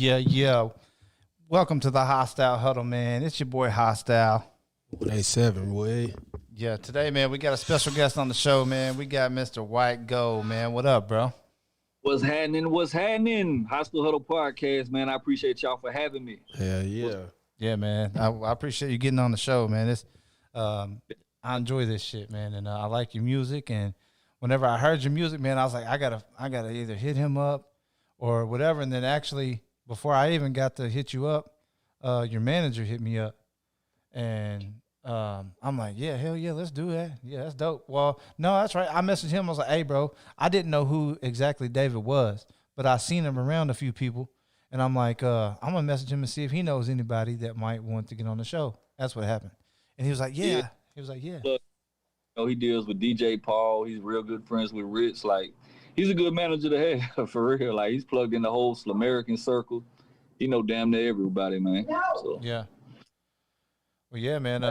Yeah. Welcome to the Hostyle Huddle, man. It's your boy Hostyle. 187, boy. Yeah, today, man, we got a special guest on the show, man. We got Mr. White Gold, man. What up, bro? What's happening? What's happening? Hostile Huddle podcast, man. I appreciate y'all for having me. Hell yeah. Yeah, man. I appreciate you getting on the show, man. It's I enjoy this shit, man, and I like your music. And whenever I heard your music, man, I was like, I gotta either hit him up or whatever. And then actually, before I even got to hit you up, your manager hit me up, and I'm like, yeah, hell yeah, let's do that. Yeah, that's dope. Well, no, that's right. I messaged him. I was like, hey, bro, I didn't know who exactly David was, but I seen him around a few people, and I'm like, I'm gonna message him and see if he knows anybody that might want to get on the show. That's what happened. And he was like, yeah. He was like, yeah. Look, he deals with DJ Paul. He's real good friends with Rich. Like, he's a good manager to have for real. Like, he's plugged in the whole American circle. He know damn near everybody, man. So. Yeah. Well, yeah, man.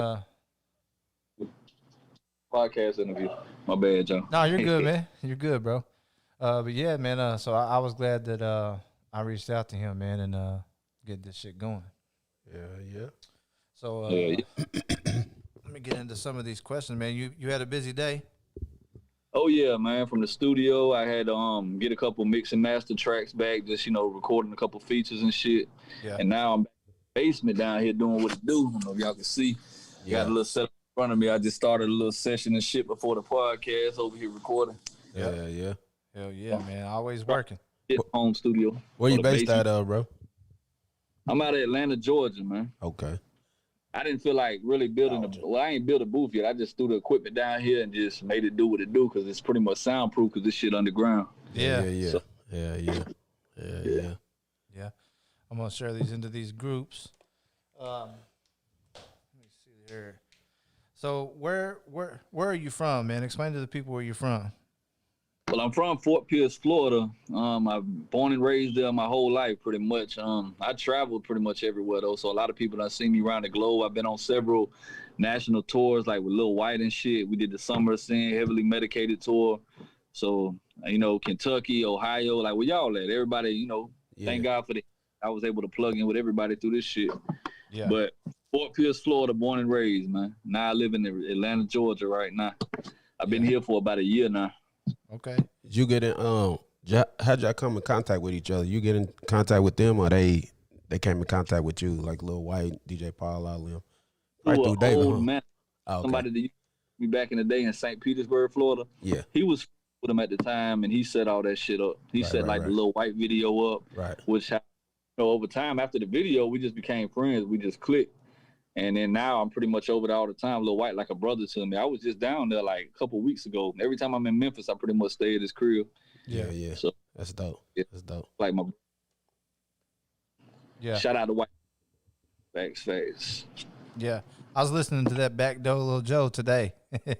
Podcast interview. My bad, John. No, you're good, man. You're good, bro. But yeah, man. So I was glad that I reached out to him, man, and get this shit going. Yeah. So let me get into some of these questions, man. You had a busy day. Oh yeah, man. From the studio, I had to get a couple mix and master tracks back, just recording a couple features and shit. Yeah. And now I'm back in the basement down here doing what it do. I don't know if y'all can see. Got a little setup in front of me. I just started a little session and shit before the podcast over here recording. Yeah. Hell yeah, man. Always working. Home studio. Where you based out of, bro? I'm out of Atlanta, Georgia, man. Okay. I didn't feel like really building I ain't built a booth yet. I just threw the equipment down here and just made it do what it do because it's pretty much soundproof because this shit underground. Yeah. So, Yeah. I'm gonna share these into these groups. Let me see here. So where are you from, man? Explain to the people where you're from. Well, I'm from Fort Pierce, Florida. I've born and raised there my whole life, pretty much. I traveled pretty much everywhere, though. So a lot of people that see me around the globe. I've been on several national tours, like with Lil White and shit. We did the Summer Sin Heavily Medicated tour. So, Kentucky, Ohio, like where y'all at? Everybody, thank God for that. I was able to plug in with everybody through this shit. Yeah. But Fort Pierce, Florida, born and raised, man. Now I live in Atlanta, Georgia right now. I've been here for about a year now. Okay. Did you get in how'd y'all come in contact with each other? You get in contact with them or they came in contact with you, like Lil White, DJ Paul, all of them? Right through David, old man. Oh, okay. Somebody that used to be back in the day in St. Petersburg, Florida. Yeah. He was with him at the time and he set all that shit up. He set the Lil White video up. Right. Which over time after the video we just became friends. We just clicked. And then now I'm pretty much over there all the time. Lil White like a brother to me. I was just down there like a couple of weeks ago. Every time I'm in Memphis, I pretty much stay at his crib. Yeah. So that's dope. Yeah. That's dope. Like my shout out to White. Facts. Yeah. I was listening to that Back Door Lil Joe today. Yeah,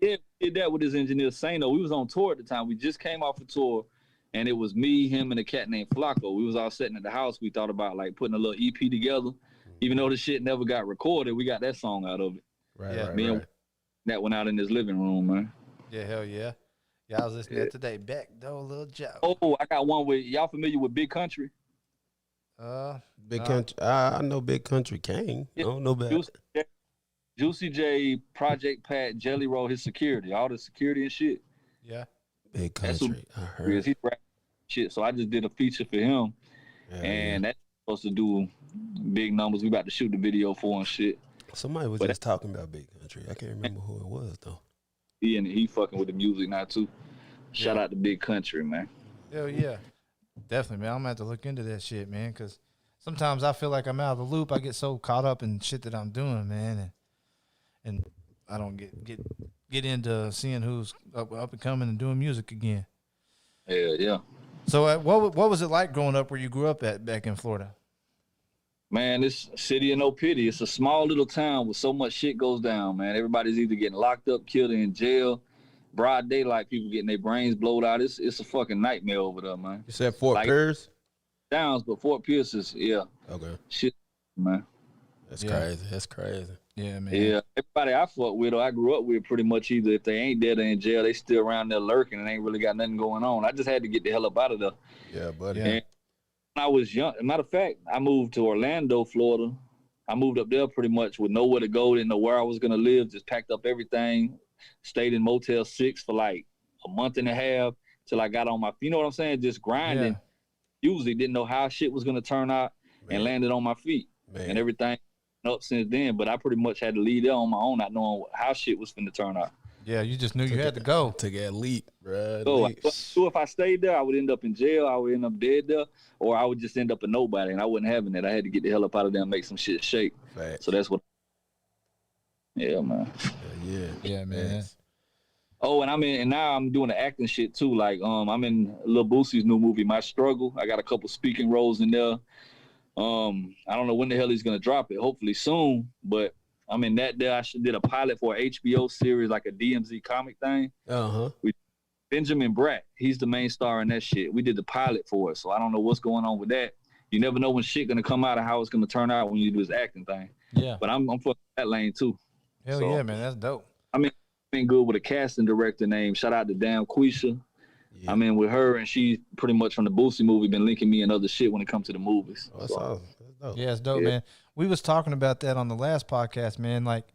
we did that with his engineer Sano. We was on tour at the time. We just came off a tour, and it was me, him, and a cat named Flacco. We was all sitting at the house. We thought about like putting a little EP together. Even though the shit never got recorded, we got that song out of it. Right. That went out in his living room, man. Yeah, hell yeah. Yeah, I was listening to that today. Back Door Lil Joe. Oh, I got one with y'all familiar with Big Country? Big Country. I know Big Country King. I don't know about Juicy J, Project Pat, Jelly Roll, his security, all the security and shit. Yeah. Big Country. I heard. He rap shit. So I just did a feature for him. And that's supposed to do big numbers. We about to shoot the video for and shit. Somebody was just talking about Big Country. I can't remember who it was though. He fucking with the music now too. Shout out to Big Country, man. Hell yeah. Definitely, man. I'm gonna have to look into that shit, man, because sometimes I feel like I'm out of the loop. I get so caught up in shit that I'm doing, man, and I don't get into seeing who's up and coming and doing music again. Yeah. So what was it like growing up where you grew up at back in Florida? Man, this city of no pity. It's a small little town where so much shit goes down, man. Everybody's either getting locked up, killed, or in jail. Broad daylight, people getting their brains blowed out. It's a fucking nightmare over there, man. You said Fort Pierce? Downs, but Fort Pierce is, Okay. Shit, man. That's crazy. That's crazy. Yeah, man. Yeah, everybody I fuck with or I grew up with pretty much either if they ain't dead or in jail, they still around there lurking and ain't really got nothing going on. I just had to get the hell up out of there. Yeah, buddy. Yeah. I was young. Matter of fact, I moved to Orlando, Florida. I moved up there pretty much with nowhere to go, didn't know where I was gonna live. Just packed up everything, stayed in Motel 6 for like a month and a half till I got on my. You know what I'm saying? Just grinding. Usually didn't know how shit was gonna turn out, and landed on my feet, and everything up since then. But I pretty much had to leave there on my own, not knowing how shit was finna turn out. Yeah, you just knew you had to go. Took that leap, bro. So if I stayed there, I would end up in jail. I would end up dead there, or I would just end up a nobody, and I wasn't having that. I had to get the hell up out of there and make some shit shake. Facts. So that's what. Yeah, man. Yeah, man. Oh, and now I'm doing the acting shit too. Like, I'm in Lil Boosie's new movie, My Struggle. I got a couple speaking roles in there. I don't know when the hell he's gonna drop it. Hopefully soon, but I'm in that there. I did a pilot for an HBO series, like a DMZ comic thing. Benjamin Bratt, he's the main star in that shit. We did the pilot for it, so I don't know what's going on with that. You never know when shit gonna come out and how it's gonna turn out when you do this acting thing. Yeah. But I'm fucking that lane too. Hell so, yeah, man, that's dope. I'm in good with a casting director named, shout out to Damn Quisha. Yeah. I'm in with her, and she pretty much from the Boosie movie been linking me and other shit when it comes to the movies. Oh, that's awesome. That's dope. Yeah, it's dope, man. We was talking about that on the last podcast, man. Like,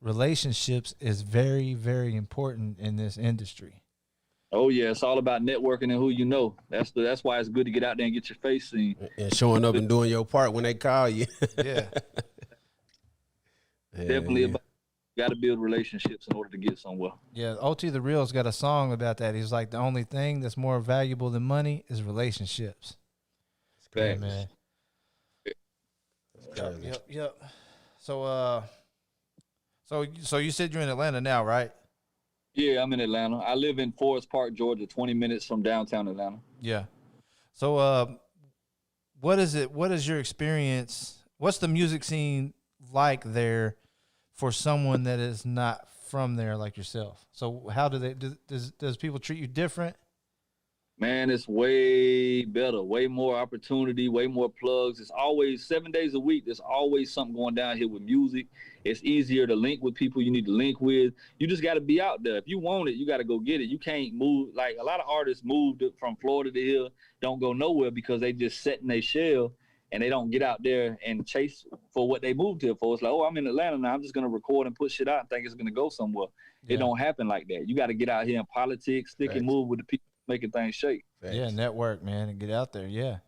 relationships is very, very important in this industry. Oh yeah, it's all about networking and who you know. That's why it's good to get out there and get your face seen. And showing up and doing your part when they call you. Yeah. Definitely about. Got to build relationships in order to get somewhere. Yeah, OT the Real's got a song about that. He's like, the only thing that's more valuable than money is relationships. That's great, man. Yep. So you said you're in Atlanta now, right? Yeah, I'm in Atlanta. I live in Forest Park, Georgia, 20 minutes from downtown Atlanta. Yeah. So what is it? What is your experience? What's the music scene like there for someone that is not from there like yourself? So how do they does people treat you different? Man, it's way better, way more opportunity, way more plugs. It's always 7 days a week. There's always something going down here with music. It's easier to link with people you need to link with. You just got to be out there. If you want it, you got to go get it. You can't move. Like, a lot of artists moved from Florida to here, don't go nowhere because they just set in their shell and they don't get out there and chase for what they moved here for. It's like, oh, I'm in Atlanta now. I'm just going to record and put shit out and think it's going to go somewhere. Yeah. It don't happen like that. You got to get out here in politics, stick and move with the people making things shake. Yeah, network, man, and get out there. Yeah,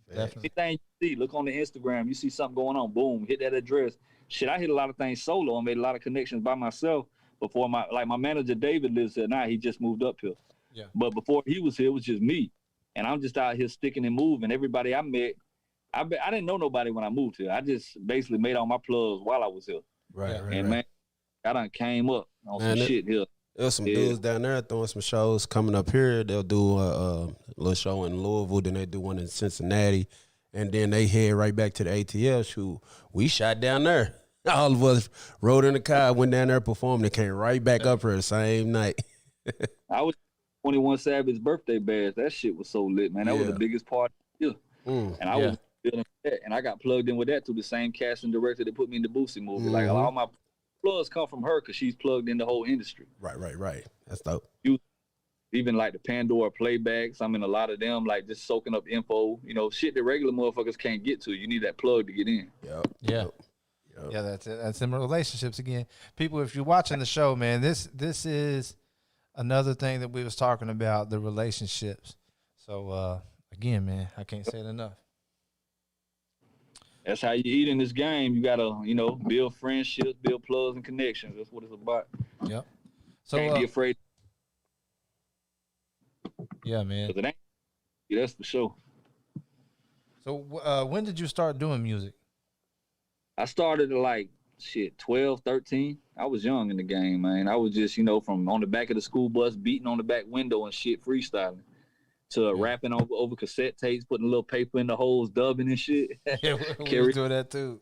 definitely. Anything you see, look on the Instagram. You see something going on, boom, hit that address. Shit, I hit a lot of things solo and made a lot of connections by myself before my manager David lives here now. He just moved up here. Yeah. But before he was here, it was just me, and I'm just out here sticking and moving. Everybody I met, I didn't know nobody when I moved here. I just basically made all my plugs while I was here. Right. Man, I done came up on some shit here. There's some dudes down there throwing some shows coming up here. They'll do a little show in Louisville, then they do one in Cincinnati, and then they head right back to the ATL shoot. We shot down there. All of us rode in the car, went down there, performed, and came right back up here the same night. I was 21 Savage's birthday bash. That shit was so lit, man. That was the biggest party here. And I was feeling that, and I got plugged in with that through the same casting director that put me in the Boosie movie. Like, all my plugs come from her because she's plugged in the whole industry. Right. That's dope. Even like the Pandora playbacks, I'm in a lot of them, like just soaking up info, shit that regular motherfuckers can't get to. You need that plug to get in. Yep. Yeah, that's it. That's in relationships again. People, if you're watching the show, man, this is another thing that we was talking about, the relationships. So again, man, I can't say it enough. That's how you eat in this game. You gotta, build friendships, build plugs and connections. That's what it's about. Yep. So can't be afraid. Yeah, man. That's for sure. So when did you start doing music? I started at like 12, 13. I was young in the game, man. I was just, from on the back of the school bus, beating on the back window and shit, freestyling. To rapping over cassette tapes, putting a little paper in the holes, dubbing and shit. Yeah, we was doing that too.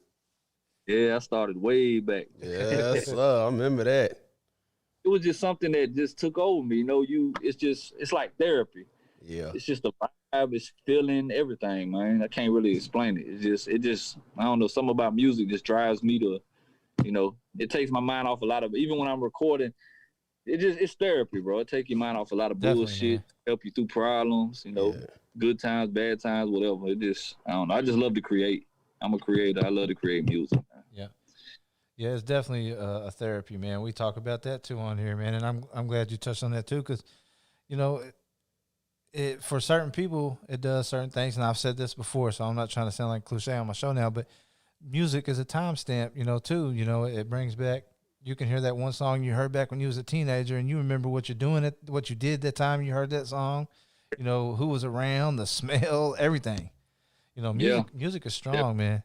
Yeah, I started way back. Yeah, I remember that. It was just something that just took over me. It's like therapy. Yeah. It's just a vibe, it's feeling, everything, man. I can't really explain it. It just, I don't know, something about music just drives me to, it takes my mind off a lot of, even when I'm recording, it's therapy, bro. It take your mind off a lot of Definitely, bullshit, man. help you through problems, good times, bad times, whatever. It just I don't know. I just love to create. I'm a creator. I love to create music. Yeah. Yeah, it's definitely a therapy, man. We talk about that too on here, man, and I'm glad you touched on that too, because you know, it for certain people it does certain things, and I've said this before, so I'm not trying to sound like cliche on my show now, but music is a timestamp, too. It brings back. You can hear that one song you heard back when you was a teenager, and you remember what you're doing, what you did that time you heard that song. Who was around, the smell, everything. Music is strong, man.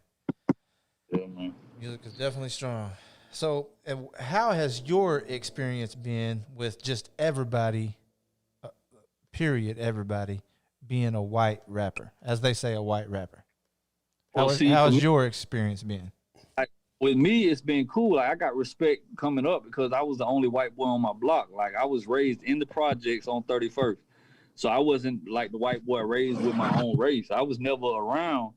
Yeah, man. Music is definitely strong. So, how has your experience been with just everybody, period, everybody, being a white rapper, as they say, a white rapper? How has your experience been? With me, it's been cool. Like, I got respect coming up because I was the only white boy on my block. Like, I was raised in the projects on 31st. So I wasn't like the white boy raised with my own race. I was never around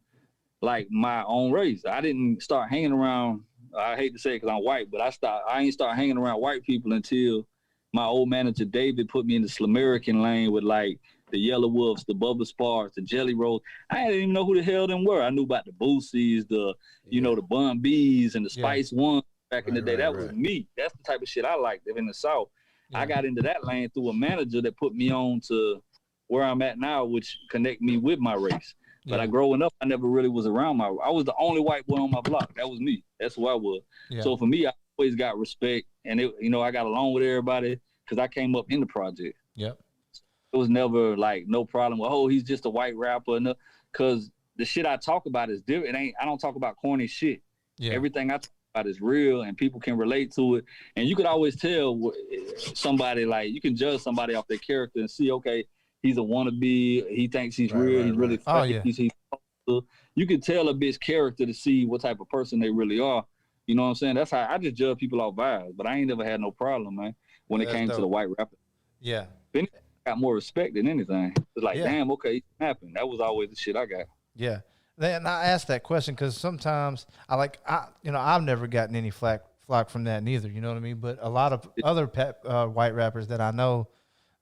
like my own race. I didn't start hanging around. I hate to say it because I'm white, but I ain't start hanging around white people until my old manager David put me in the Slamerican lane with like the Yellow Wolves, the Bubba Spars, the Jelly Rolls. I didn't even know who the hell them were. I knew about the Boosies, the Bun B's and the Spice Ones back in the day. That was me. That's the type of shit I liked in the South. I got into that lane through a manager that put me on to where I'm at now, which connect me with my race. But growing up, I never really was around I was the only white boy on my block. That was me. That's who I was. Yeah. So for me, I always got respect, and I got along with everybody because I came up in the project. Yep. It was never like no problem with, he's just a white rapper. Because the shit I talk about is different. I don't talk about corny shit. Yeah. Everything I talk about is real, and people can relate to it. And you could always tell somebody, like, you can judge somebody off their character and see, okay, he's a wannabe. He thinks he's real. He's really fake. Oh, yeah. You can tell a bitch character to see what type of person they really are. You know what I'm saying? That's how I just judge people off vibes. But I ain't never had no problem, man, when it came to the white rapper. Yeah. Then I got more respect than anything. It's like, damn, okay, it happened. That was always the shit I got. Yeah. And I asked that question because sometimes I've never gotten any flack from that neither. You know what I mean? But a lot of other white rappers that I know,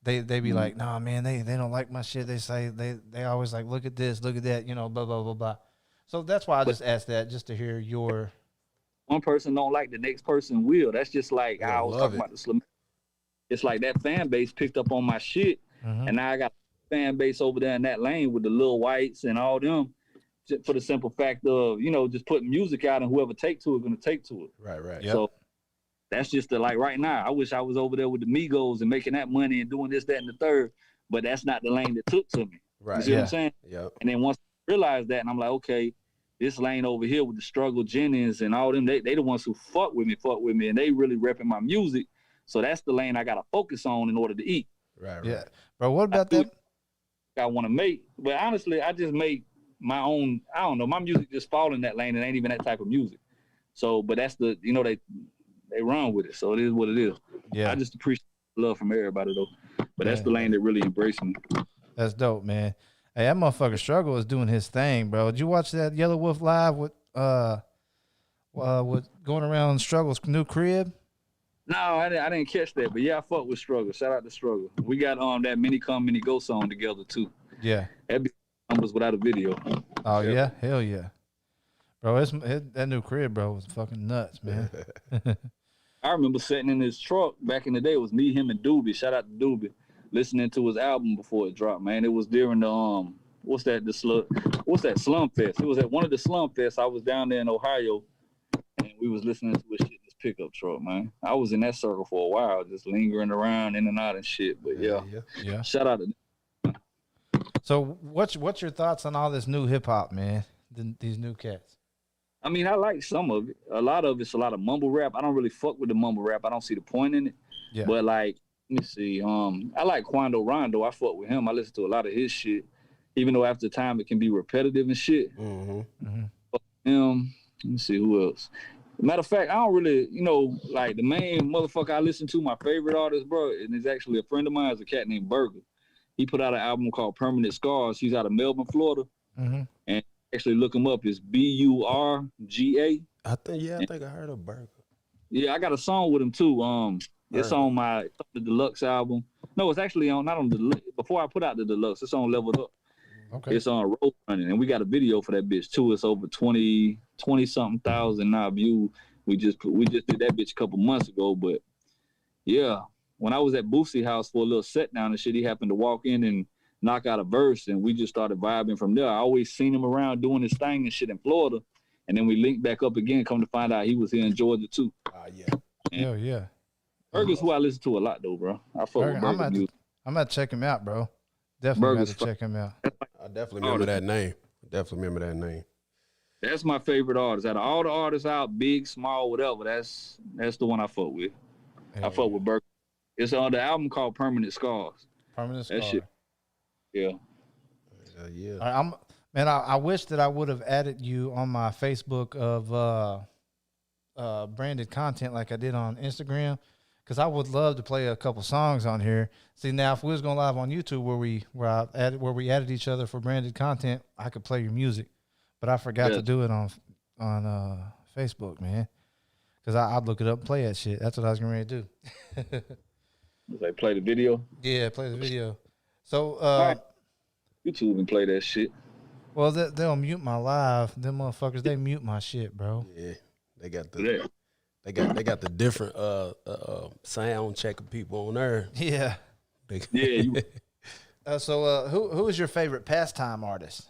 they be like, nah, man, they don't like my shit. They say they always like, look at this, look at that, blah, blah, blah, blah. So that's why I just asked that, just to hear your. One person don't like, the next person will. That's just like I was talking about the Slim. It's like that fan base picked up on my shit, and now I got a fan base over there in that lane with the Lil Whites and all them, for the simple fact of, just putting music out, and whoever take to it going to take to it. Right. Yep. So that's just like right now. I wish I was over there with the Migos and making that money and doing this, that, and the third, but that's not the lane that took to me. Right. You see what I'm saying? Yep. And then once I realized that, and I'm like, okay, this lane over here with the Struggle Jennings and all them, they the ones who fuck with me, and they really repping my music. So that's the lane I got to focus on in order to eat. Right. Yeah. Bro, what about that? I want to make, but honestly, I just make my own. I don't know. My music just fall in that lane. It ain't even that type of music. So, but that's they run with it. So it is what it is. Yeah. I just appreciate love from everybody though. But that's the lane that really embraced me. That's dope, man. Hey, that motherfucker Struggle is doing his thing, bro. Did you watch that Yellow Wolf live with going around Struggle's new crib? No, I didn't catch that. But yeah, I fuck with Struggle. Shout out to Struggle. We got that Many Come Many Go song together too. Yeah. That'd be numbers without a video. Oh yeah, hell yeah, bro. That new crib, bro, was fucking nuts, man. I remember sitting in his truck back in the day. It was me, him, and Doobie. Shout out to Doobie. Listening to his album before it dropped, man. It was during the what's that Slum Fest. It was at one of the Slum Fests. I was down there in Ohio, and we was listening to his shit in his pickup truck, man. I was in that circle for a while, just lingering around in and out and shit. But yeah. Shout out to them. So what's your thoughts on all this new hip hop, man? These new cats. I mean, I like some of it. A lot of it's a lot of mumble rap. I don't really fuck with the mumble rap. I don't see the point in it. Yeah. But like, let me see. I like Quando Rondo. I fuck with him. I listen to a lot of his shit, even though after time it can be repetitive and shit. Let me see who else. Matter of fact, I don't really, like the main motherfucker I listen to, my favorite artist, bro, and it's actually a friend of mine, is a cat named Burger. He put out an album called Permanent Scars. He's out of Melbourne, Florida. And actually look him up. It's Burga. I think I heard of Burger. Yeah, I got a song with him too. It's on the deluxe album. No, it's actually not on the before I put out the deluxe. It's on Leveled Up. Okay. It's on Road Running, and we got a video for that bitch too. It's over 20 something thousand now views. We just did that bitch a couple months ago, but yeah, when I was at Boosie house for a little set down and shit, he happened to walk in and knock out a verse, and we just started vibing from there. I always seen him around doing his thing and shit in Florida, and then we linked back up again. Come to find out he was here in Georgia too. Yeah. Hell yeah. Burger's who I listen to a lot though, bro. I fuck with Burger music. I'm gonna check him out, bro. Definitely got to check him out. I definitely remember that name. That's my favorite artist. Out of all the artists out, big, small, whatever, that's the one I fuck with. Hey. I fuck with Burger. It's on the album called Permanent Scars. Permanent Scars. That shit. Yeah. Yeah. I wish that I would have added you on my Facebook of branded content like I did on Instagram, because I would love to play a couple songs on here. See, now if we was going live on YouTube where we added each other for branded content, I could play your music, but I forgot to do it on Facebook, man. Because I'd look it up and play that shit. That's what I was going to do. Like play the video? Yeah, play the video. So YouTube and play that shit. Well, they'll mute my live. Them motherfuckers, they mute my shit, bro. Yeah, they got the different sound checking people on there. Yeah. So who is your favorite pastime artist?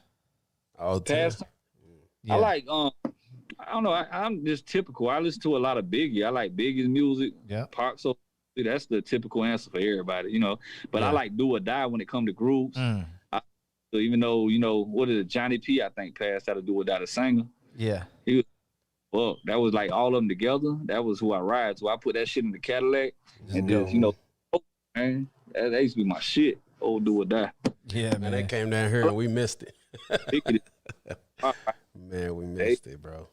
Pastime? Yeah. I like I don't know. I'm just typical. I listen to a lot of Biggie. I like Biggie's music. Yeah. Pop. So that's the typical answer for everybody, you know. But I like Do or Die when it comes to groups. So even though, you know, what is it, Johnny P, I think, passed out of Do or Die, the singer. Yeah. He was, well, that was like all of them together. That was who I ride. So I put that shit in the Cadillac. And just, you know, man, that used to be my shit. Old Do or Die. Yeah, man. They came down here and we missed it. Man, we missed it, bro.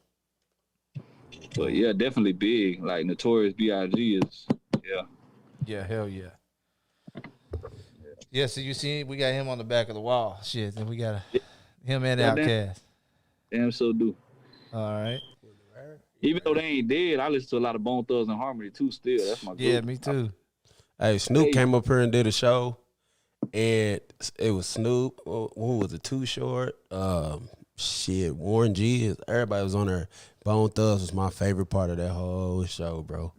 But yeah, definitely big. Like Notorious B.I.G. is, yeah. Yeah, hell yeah. Yeah, so you see, we got him on the back of the wall. Shit, and we got him and Outkast. Damn, so do. All right. Even though they ain't dead, I listen to a lot of Bone Thugs and Harmony too. Still, that's my group. Yeah, me too. Hey, Snoop came up here and did a show, and it was Snoop. Who was it? Too Short. Warren G. Everybody was on there. Bone Thugs was my favorite part of that whole show, bro.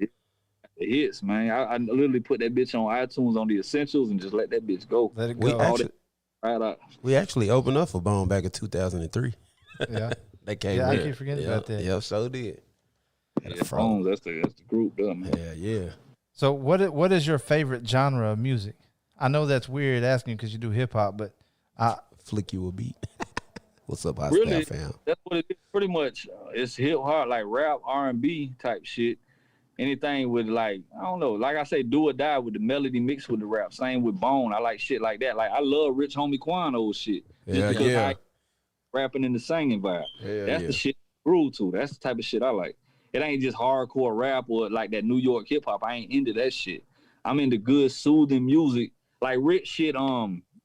The hits, man. I literally put that bitch on iTunes on the essentials and just let that bitch go. Let it go. We actually opened up for Bone back in 2003. Yeah. They came. Yeah, I keep forgetting about that. Yeah, so did. Yeah, Bones, that's the group, though, man. Yeah. So what is your favorite genre of music? I know that's weird asking because you do hip hop, but flick you a beat. What's up, Hostyle really, fam? That's what it is. Pretty much, it's hip hop, like rap, R&B type shit. Anything with, like, I don't know, like I say, Do or Die with the melody mixed with the rap. Same with Bone. I like shit like that. Like, I love Rich Homie Quan old shit. Just because I rapping in the singing vibe. That's the shit I grew to. That's the type of shit I like. It ain't just hardcore rap or like that New York hip hop. I ain't into that shit. I'm into good soothing music, like Rich shit,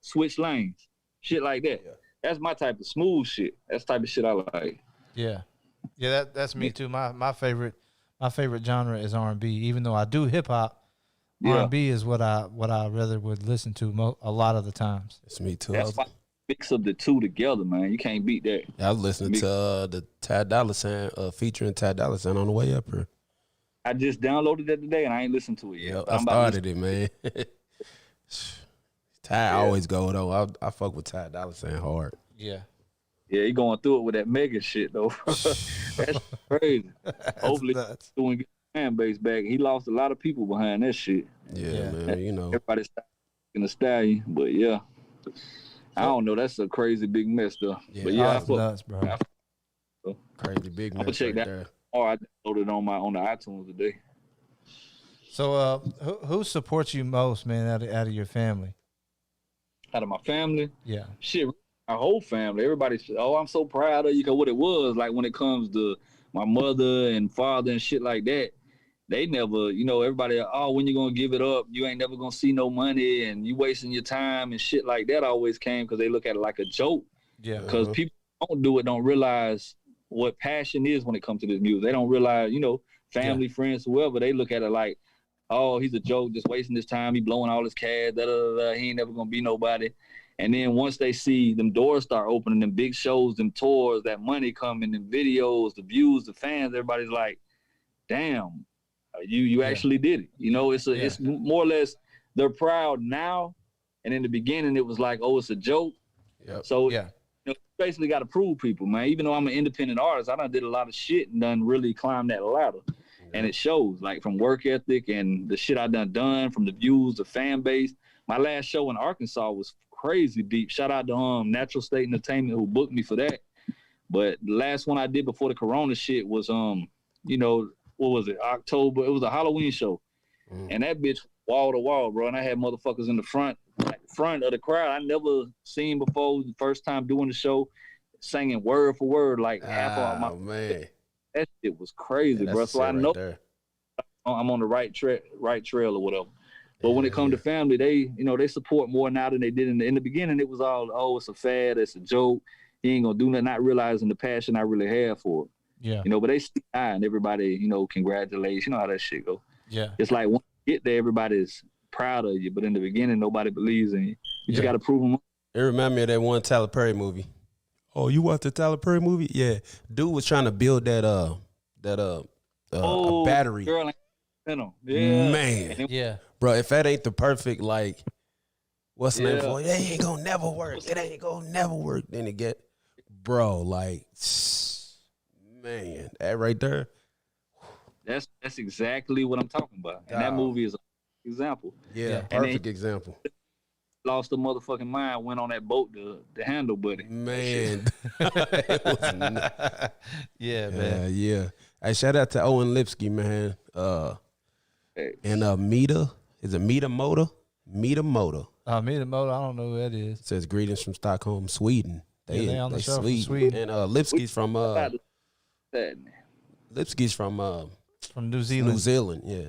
Switch Lanes, shit like that. Yeah. That's my type of smooth shit. That's the type of shit I like. Yeah. That's me too. My favorite genre is R&B. Even though I do hip hop, R&B is what I rather would listen to a lot of the times. It's me too. That's why mix of the two together, man. You can't beat that. Yeah, I was listening to the Ty Dolla $ign featuring Ty Dolla $ign on the way up here. I just downloaded that today and I ain't listened to it yet. I started it, man. Ty always go though. I fuck with Ty Dolla $ign hard. Yeah. Yeah, he going through it with that mega shit though. That's crazy. Hopefully doing get the fan base back. He lost a lot of people behind that shit. Yeah. Man, you know. Everybody's in the stallion, but yeah. I don't know. That's a crazy big mess though. Yeah, but yeah, that's nuts, bro. Crazy big mess. I'll check that. There. Oh, I downloaded it on the iTunes today. So, who supports you most, man, out of your family? Out of my family? Yeah. Shit, my whole family. Everybody said, "Oh, I'm so proud of you." Cause what it was like when it comes to my mother and father and shit like that. They never, everybody, oh, when you gonna give it up? You ain't never gonna see no money and you wasting your time and shit like that always came because they look at it like a joke. Yeah. Because people don't realize what passion is when it comes to this music. They don't realize, family, friends, whoever, they look at it like, oh, he's a joke, just wasting his time. He blowing all his cash. Da, da, da, da. He ain't never gonna be nobody. And then once they see them doors start opening, them big shows, them tours, that money coming, them videos, the views, the fans, everybody's like, damn, you actually did it. You know, it's more or less they're proud now, and in the beginning it was like, oh, it's a joke. Yep. So you know, basically got to prove people, man. Even though I'm an independent artist, I done did a lot of shit and done really climbed that ladder, and it shows like from work ethic and the shit I done from the views, the fan base. My last show in Arkansas was crazy deep. Shout out to Natural State Entertainment who booked me for that. But the last one I did before the Corona shit was you know, what was it? October. It was a Halloween show. And that bitch wall to wall, bro. And I had motherfuckers in the front of the crowd I never seen before. The first time doing the show, singing word for word, like half of my man. That shit was crazy, bro. So I know I'm on the right trail or whatever. But when it comes to family, they support more now than they did in the beginning. It was all, oh, it's a fad, it's a joke. He ain't gonna do nothing, not realizing the passion I really have for it. Yeah. You know, but they see and everybody, you know, congratulations. You know how that shit go. Yeah. It's like when you get there, everybody's proud of you, but in the beginning, nobody believes in you. You just got to prove them. It reminded me of that one Tyler Perry movie. Oh, you watched the Tyler Perry movie? Yeah. Dude was trying to build a battery. Girl, yeah. Man. Yeah. Bro, if that ain't the perfect, like, what's the name for it? It ain't gonna never work. It ain't gonna never work. Then it get, bro, like, man, that right there. That's exactly what I'm talking about. And that movie is an example. Yeah, perfect example. Lost the motherfucking mind, went on that boat to handle buddy. Man. Yeah, man. Yeah. Hey, shout out to Owen Lipsky, man. And Mita. Is it Mita Motor? Mita Motor. Mita Motor, I don't know who that is. It says greetings from Stockholm, Sweden. They on the show from Sweden. And Lipsky's from New Zealand. New Zealand, yeah.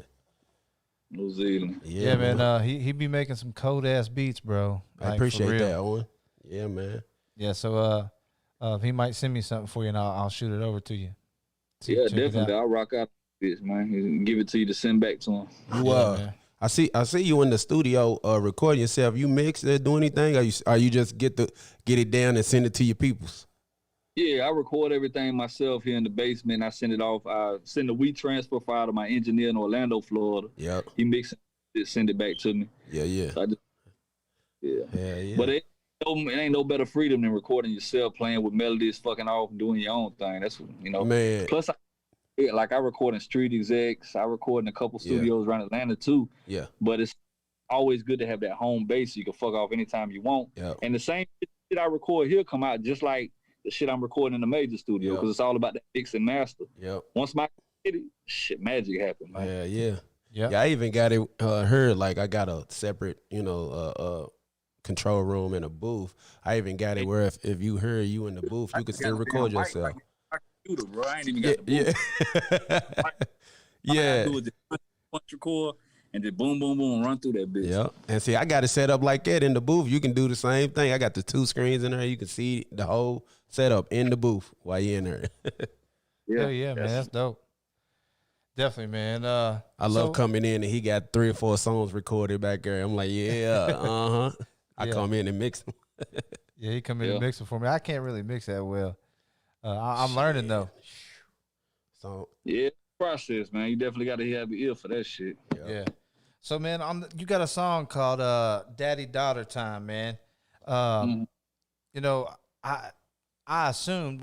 New Zealand. Yeah, man. He be making some cold ass beats, bro. I appreciate that, Owen. Yeah, man. Yeah, so he might send me something for you, and I'll shoot it over to you. Yeah, definitely. I'll rock out this, man. Give it to you to send back to him. I see you in the studio recording yourself. You mix it, do anything? Are you just get it down and send it to your peoples? Yeah, I record everything myself here in the basement. I send it off. I send the wheat transfer file to my engineer in Orlando, Florida. Yep. He mixes it, send it back to me. Yeah. So But it ain't no better freedom than recording yourself, playing with melodies, fucking off, doing your own thing. That's, you know. Man. Plus, I record in Street Execs. I record in a couple studios around Atlanta too. Yeah. But it's always good to have that home base so you can fuck off anytime you want. Yep. And the same shit I record here come out just like the shit I'm recording in the major studio because it's all about that mix and master. Yep. Once my shit magic happened, man. Yeah. I even got it heard, like I got a separate, control room and a booth. I even got it where if you heard you in the booth, you could still record yourself. Computer, bro. I ain't even got the booth. Yeah. Do is punch record and just boom, boom, boom, run through that bitch. Yeah. And see, I got it set up like that in the booth. You can do the same thing. I got the 2 screens in there. You can see the whole setup in the booth while you're in there. Yeah, man. That's dope. Definitely, man. I love coming in and he got 3 or 4 songs recorded back there. I'm like, I come in and mix them. Yeah, he come in and mix them for me. I can't really mix that well. I'm learning though. So process, man. You definitely got to have the ear for that shit. Yeah. So, man, you got a song called "Daddy Daughter Time," man. You know, I assumed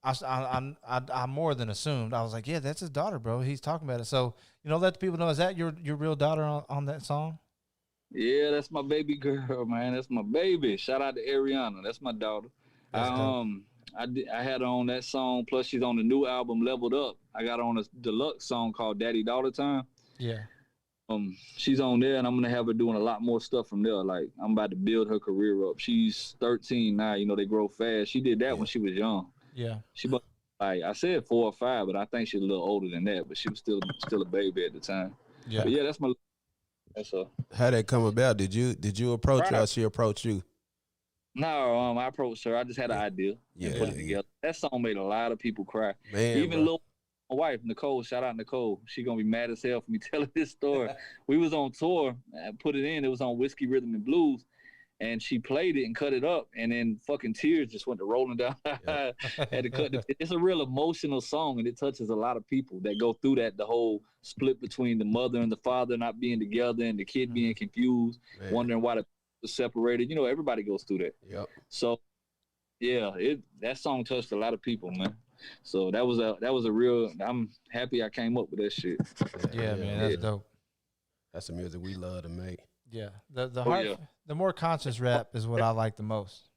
I more than assumed. I was like, yeah, that's his daughter, bro. He's talking about it. So, let the people know, is that your real daughter on that song? Yeah, that's my baby girl, man. That's my baby. Shout out to Ariana. That's my daughter. I had her on that song. Plus, she's on the new album, Leveled Up. I got her on a deluxe song called Daddy Daughter Time. Yeah. She's on there, and I'm gonna have her doing a lot more stuff from there. Like, I'm about to build her career up. She's 13 now. They grow fast. She did that when she was young. Yeah. Like I said 4 or 5, but I think she's a little older than that. But she was still a baby at the time. Yeah. But yeah, that's her. How'd that come about? Did you approach her or she approached you? No, I approached her. I just had an idea and put it together. That song made a lot of people cry. Man, Even my wife, Nicole, shout out Nicole. She gonna be mad as hell for me telling this story. We was on tour, I put it in. It was on Whiskey Rhythm and Blues, and she played it and cut it up, and then fucking tears just went to rolling down. Had to cut it. It's a real emotional song, and it touches a lot of people that go through that. The whole split between the mother and the father not being together, and the kid being confused, wondering why the was separated. You know, everybody goes through that. Yep. So yeah, that song touched a lot of people, man. So that was a real. I'm happy I came up with that shit. Yeah, man, that's dope. That's the music we love to make. Yeah, the more conscious rap is what I like the most.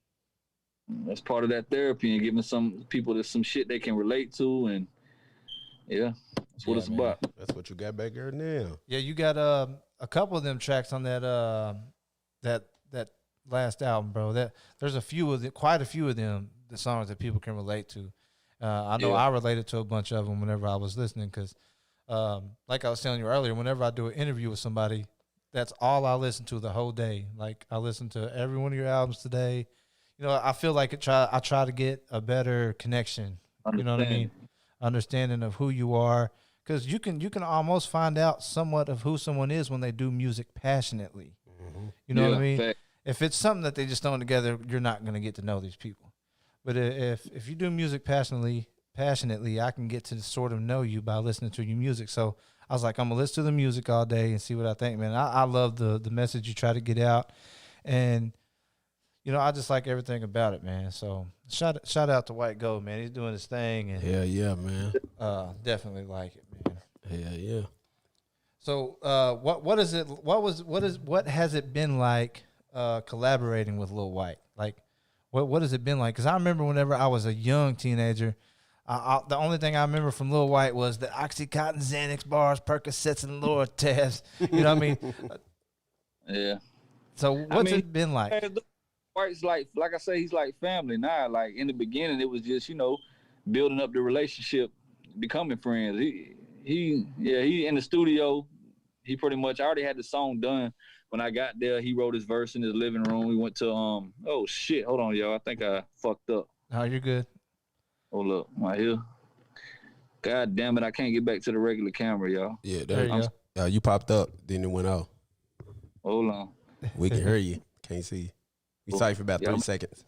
That's part of that therapy and giving some people some shit they can relate to, and that's what it's about. That's what you got back there now. Yeah, you got a couple of them tracks on that that last album, bro. That there's quite a few of them, the songs that people can relate to. I know I related to a bunch of them whenever I was listening, because like I was telling you earlier, whenever I do an interview with somebody, that's all I listen to the whole day. Like, I listen to every one of your albums today. You know, I feel like I try to get a better connection. You know what I mean? Understanding of who you are, because you can almost find out somewhat of who someone is when they do music passionately. Mm-hmm. You know what I mean? Fact. If it's something that they just throw together, you're not going to get to know these people. But if you do music passionately, I can get to sort of know you by listening to your music. So I was like, I'm gonna listen to the music all day and see what I think, man. I love the message you try to get out, and you know, I just like everything about it, man. So shout out to White Gold, man. He's doing his thing, and yeah, man. Definitely like it, man. Yeah. So what has it been like collaborating with Lil White? Like, what has it been like? Because I remember whenever I was a young teenager, the only thing I remember from Lil White was the Oxycontin, Xanax bars, Percocets, and Lortabs. You know what I mean? Yeah. So what's it been like? White's like I say, he's like family now. Like, in the beginning, it was just, you know, building up the relationship, becoming friends. He in the studio. He pretty much already had the song done. When I got there, he wrote his verse in his living room. We went to oh shit, hold on, y'all. I think I fucked up. Oh, you're good. Hold up, right here. God damn it, I can't get back to the regular camera, y'all. Yeah, there you go. You popped up, then it went out. Hold on. We can hear you. Can't see you. We saw you for about 3 seconds.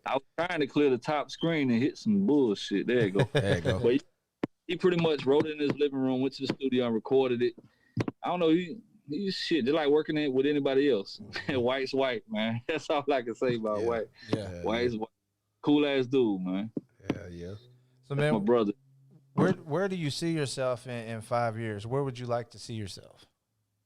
I was trying to clear the top screen and hit some bullshit. There you go. There you go. But he pretty much wrote it in his living room, went to the studio and recorded it. I don't know, he's shit. They're like working it with anybody else. White's white, man. That's all I can say about White. Yeah. White's white. Cool ass dude, man. Yeah. So, man, my brother. Where do you see yourself in 5 years? Where would you like to see yourself?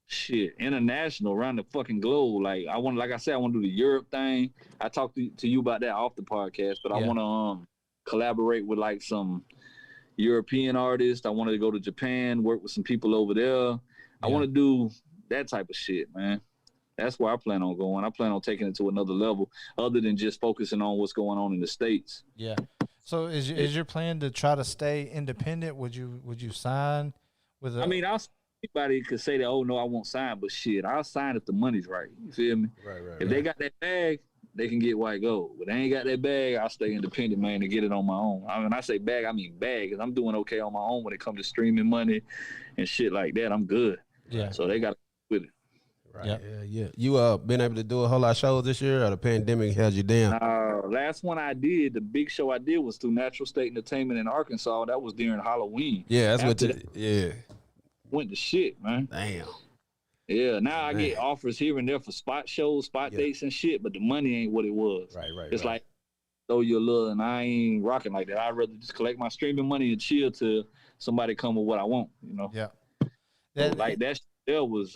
Shit, international, around the fucking globe. Like I want to do the Europe thing. I talked to you about that off the podcast, but I want to collaborate with like some European artists. I wanted to go to Japan, work with some people over there. I want to do that type of shit, man. That's where I plan on going. I plan on taking it to another level, other than just focusing on what's going on in the States. Yeah. So is your plan to try to stay independent? Would you sign with a? I mean, anybody could say that, oh no, I won't sign, but shit, I'll sign if the money's right. You feel me? Right. If they got that bag, they can get White Gold. But they ain't got that bag, I'll stay independent, man, and get it on my own. I mean, I say bag, I mean bag, because I'm doing okay on my own when it comes to streaming money and shit like that. I'm good. Yeah. So they got to with it. Right. Yep. Yeah. You been able to do a whole lot of shows this year, or the pandemic held you down? Last one I did, the big show I did was through Natural State Entertainment in Arkansas. That was during Halloween. Yeah, that's After yeah. Went to shit, man. Damn. Yeah, now I get offers here and there for spot shows, spot dates and shit, but the money ain't what it was. Right. It's like, throw you a little, and I ain't rocking like that. I'd rather just collect my streaming money and chill till somebody come with what I want, you know? Yeah. So like that there was,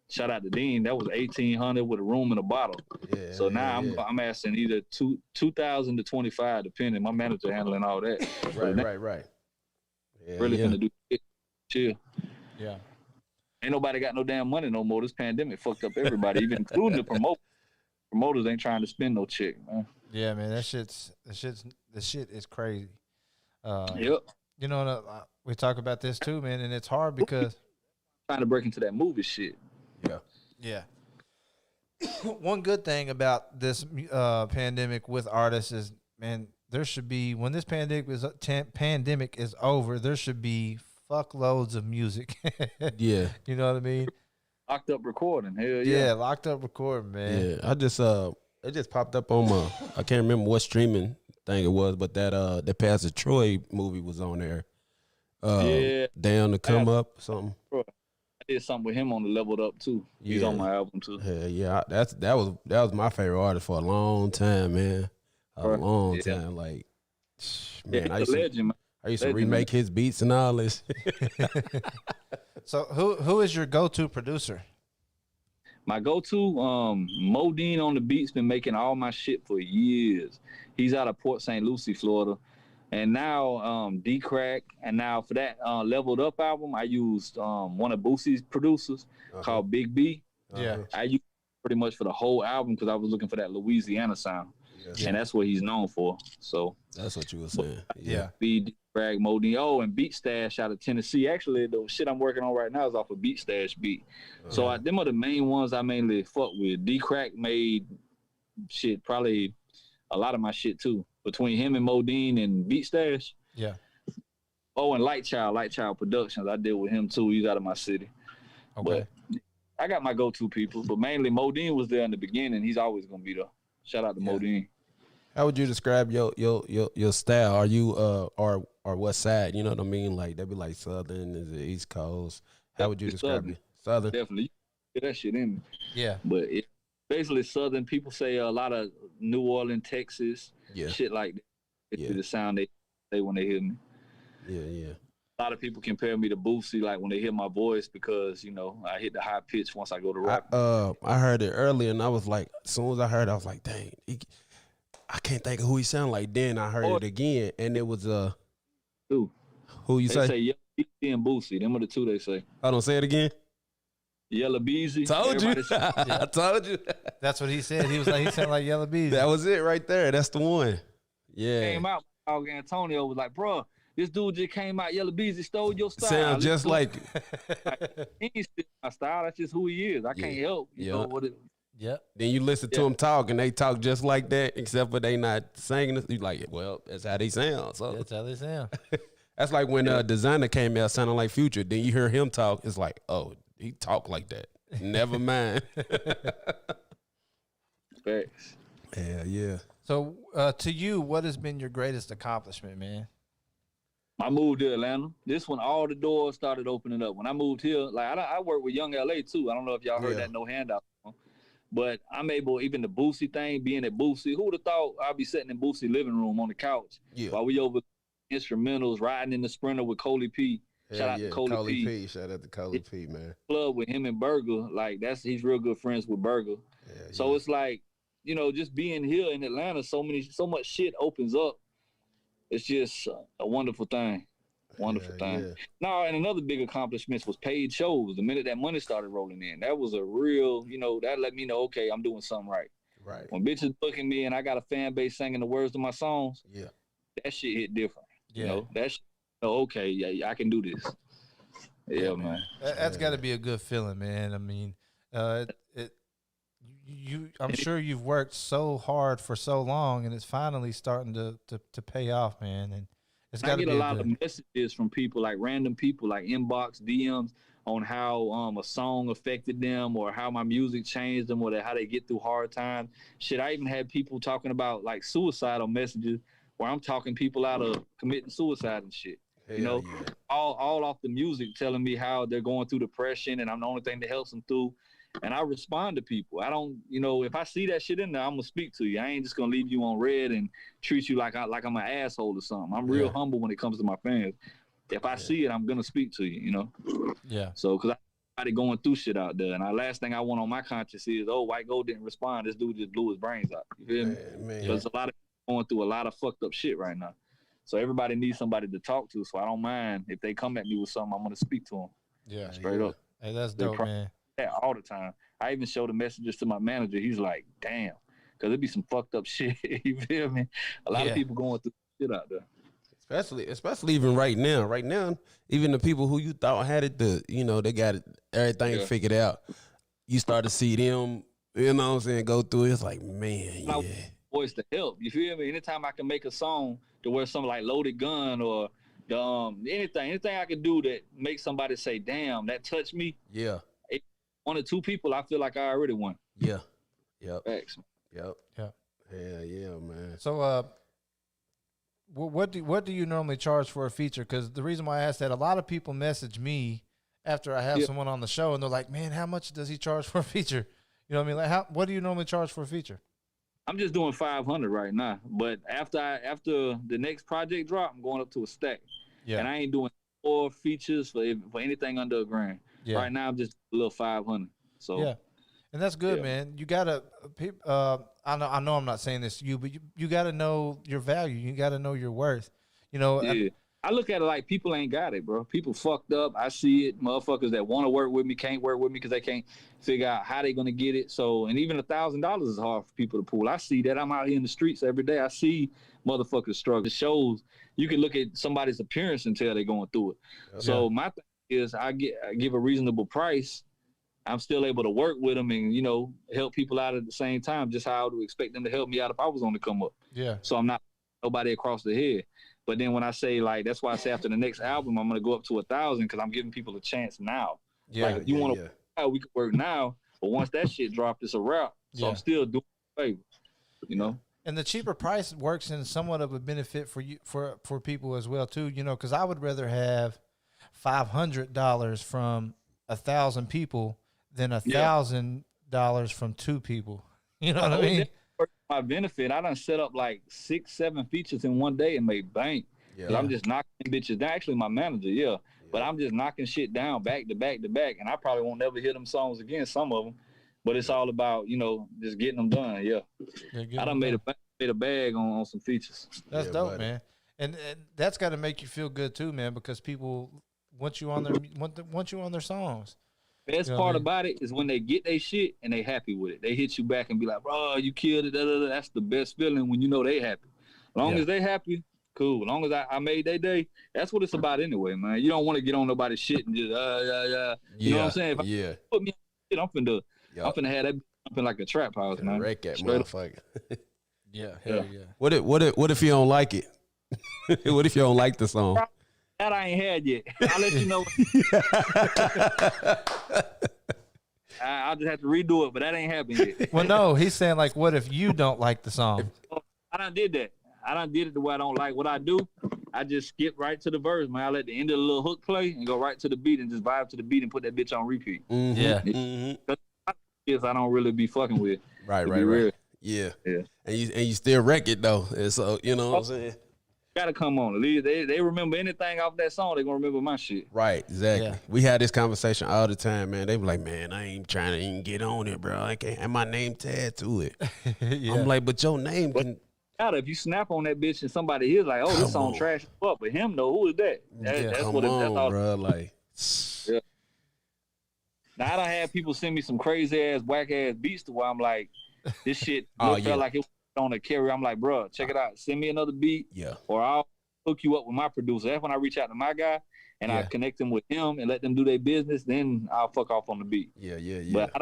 shout out to Dean, that was $1,800 with a room and a bottle. Yeah. So now I'm asking either $2,000 to $2,500, depending. My manager handling all that. Right. Yeah, really gonna do it. Chill. Yeah. Ain't nobody got no damn money no more. This pandemic fucked up everybody, even including the promoters. Promoters ain't trying to spend no check, man. Yeah, man, the shit is crazy. Yep. You know, we talk about this too, man, and it's hard because trying to break into that movie shit. Yeah. One good thing about this pandemic with artists is, man, there should be, when this pandemic is over, there should be fuckloads of music. Yeah. You know what I mean? Locked up recording. Hell Yeah, locked up recording, man. Yeah, I just it just popped up on my, I can't remember what streaming thing it was, but that Pastor Troy movie was on there. Yeah. Down to Come Up, something. I did something with him on the Leveled Up too. He's Yeah. on my album too. Yeah, that was my favorite artist for a long time, man. A long time, like, man. Yeah, I he's a legend, man. used to Legend, remake his beats and all this. So who is your go-to producer? My go-to, Modine on the beats, been making all my shit for years. He's out of Port St. Lucie, Florida. And now D-Crack, and now for that Leveled Up album, I used one of Boosie's producers called Big B. Yeah. I used pretty much for the whole album because I was looking for that Louisiana sound. Yeah. And that's what he's known for. So That's what you were saying. Yeah. B, Bragg, Modine. Oh, and Beat Stash out of Tennessee. Actually, the shit I'm working on right now is off of Beat Stash beat. So them are the main ones I mainly fuck with. D-Crack made shit, probably a lot of my shit too. Between him and Modine and Beat Stash. Yeah. Oh, and Light Child Productions. I deal with him too. He's out of my city. Okay. But I got my go-to people, but mainly Modine was there in the beginning. He's always gonna be there. Shout out to Modine. How would you describe your style? Are you or what side? You know what I mean? Like they be like Southern, is it East Coast? How would you describe Southern. it? Southern. Definitely. Get that shit in me. Yeah. But it, basically Southern, people say a lot of New Orleans, Texas, Yeah. shit like that. It's Yeah. the sound they say when they hear me. Yeah. A lot of people compare me to Boosie, like when they hear my voice, because, you know, I hit the high pitch once I go to rap. I heard it earlier, and I was like, as soon as I heard it, I was like, dang, I can't think of who he sound like. Then I heard it again, and it was Who? who you They say? say Yella Beezy and Boosie. Them are the two they say. I don't say it again. Yella Beezy. Told you. Everybody I told you. That's what he said. He was like, he sounded like Yellow Bees. That was it right there. That's the one. Yeah. came out. Dog Antonio was like, bro, this dude just came out. Yella Beezy stole your style. Sound just like He ain't steal my style. That's just who he is. I can't help. You know what it. Yep. then you listen to them talk, and they talk just like that, except for they not singing it. You like, well, that's how they sound. So That's how they sound. that's like when Designer came out sounding like Future. Then you hear him talk, it's like, oh, he talk like that. Never mind. Facts. Yeah. So, to you, what has been your greatest accomplishment, man? I moved to Atlanta. This when all the doors started opening up. When I moved here, like I work with Young LA too. I don't know if y'all heard that No Handout song. But I'm able, even the Boosie thing, being at Boosie, who would have thought I'd be sitting in Boosie living room on the couch while we over instrumentals, riding in the Sprinter with Coley P. Shout out to Coley P. Shout out to Coley P, man. Club with him and Burger, like he's real good friends with Burger. So it's like, you know, just being here in Atlanta, so much shit opens up. It's just a wonderful thing. Wonderful thing. Yeah. No, and another big accomplishment was paid shows. The minute that money started rolling in, that was a real, you know, that let me know, okay, I'm doing something right. Right. When bitches looking me and I got a fan base singing the words to my songs, that shit hit different. You know, that shit, okay, yeah, I can do this. Yeah, man. That's got to be a good feeling, man. I mean, I'm sure you've worked so hard for so long, and it's finally starting to pay off, man. And it's got to be a lot of messages from people, like random people, like inbox, DMs, on how a song affected them, or how my music changed them, or how they get through hard times. Shit, I even had people talking about like suicidal messages, where I'm talking people out of committing suicide and shit. You know, all off the music, telling me how they're going through depression, and I'm the only thing that helps them through. And I respond to people. I don't, you know, if I see that shit in there, I'm gonna speak to you. I ain't just gonna leave you on red and treat you like I'm an asshole or something. I'm real humble when it comes to my fans. If I see it, I'm gonna speak to you. You know. Yeah. So, cause everybody going through shit out there, and the last thing I want on my conscience is, oh, White Gold didn't respond. This dude just blew his brains out. You feel me? Because a lot of people going through a lot of fucked up shit right now. So everybody needs somebody to talk to. So I don't mind if they come at me with something, I'm gonna speak to them. Yeah. Straight up. Hey, that's dope, man. Yeah, all the time. I even show the messages to my manager. He's like, damn, because it'd be some fucked up shit. You feel me? A lot of people going through shit out there. Especially even right now. Right now, even the people who you thought had it, they got everything figured out. You start to see them, you know what I'm saying, go through it. It's like, man, voice to help. You feel me? Anytime I can make a song to where something like Loaded Gun or the anything I can do that makes somebody say, "Damn, that touched me." Yeah. One or two people, I feel like I already won. Yeah. Yep. Thanks. Yep. Yeah. Yeah, man. So, what do you normally charge for a feature? Because the reason why I asked that, a lot of people message me after I have someone on the show, and they're like, "Man, how much does he charge for a feature?" You know what I mean? Like, what do you normally charge for a feature? I'm just doing 500 right now, but after the next project drop, I'm going up to a stack. Yeah. And I ain't doing 4 features for anything under $1,000. Yeah. Right now, I'm just a little 500. So yeah, and that's good, man. You gotta. I know. I'm not saying this to you, but you gotta know your value. You gotta know your worth. You know. Yeah. I look at it like people ain't got it, bro. People fucked up. I see it. Motherfuckers that want to work with me can't work with me because they can't figure out how they gonna get it. So, and even $1,000 is hard for people to pull. I see that. I'm out here in the streets every day. I see motherfuckers struggle. It shows. You can look at somebody's appearance and tell they're going through it. Yeah. So my thing is, I give a reasonable price. I'm still able to work with them and, help people out at the same time, just how I would expect them to help me out if I was on the come up. Yeah. So I'm not nobody across the head. But then when I say, like, that's why I say after the next album, I'm going to go up to 1,000 because I'm giving people a chance now. Yeah. Like, if you want to, we can work now. But once that shit dropped, it's a wrap. So I'm still doing a favor, And the cheaper price works in somewhat of a benefit for you, for people as well, too, because I would rather have $500 from 1,000 people than $1,000 from 2 people. You know what I mean? My benefit, I done set up like 6, 7 features in one day and made bank. Yeah. I'm just knocking bitches down. Actually, my manager, but I'm just knocking shit down back to back to back, and I probably won't never hear them songs again. Some of them, but it's all about just getting them done. Yeah, I done made a bag on some features. That's dope, man, and that's got to make you feel good too, man, because people want you on their songs. Best part about it is when they get their shit and they happy with it. They hit you back and be like, "Bro, you killed it." Da, da, da. That's the best feeling when they happy. As long as they happy, cool. As long as I made their day, that's what it's about anyway, man. You don't want to get on nobody's shit and just You know what I'm saying? If I put me on shit, I'm finna have that jumping like a trap house, man. Wreck that motherfucker. Hell yeah. What if you don't like it? What if you don't like the song? That I ain't had yet. I'll let you know. I'll just have to redo it, but that ain't happened yet. Well, no, he's saying, like, what if you don't like the song? I done did that. I done did it the way I don't like. What I do, I just skip right to the verse, man. I let the end of the little hook play and go right to the beat and just vibe to the beat and put that bitch on repeat. Mm-hmm. Yeah. Mm-hmm. I don't really be fucking with. Right. Yeah. And you still wreck it, though. And so, you know what I'm saying? Gotta come on. They remember anything off that song, they gonna remember my shit. Right, exactly. Yeah. We had this conversation all the time, man. They be like, "Man, I ain't trying to even get on it, bro. I can't have my name tagged to it." I'm like, "But your name can." If you snap on that bitch and somebody hears like, "Oh, this song trash," but him though, who is that? That's come what on, that's all, bro. Like, now I done had people send me some crazy ass, whack ass beats to where I'm like, this shit felt like it was on a carry. I'm like, bro, check it out. Send me another beat. Yeah. Or I'll hook you up with my producer. That's when I reach out to my guy and I connect them with him and let them do their business. Then I'll fuck off on the beat. Yeah. But I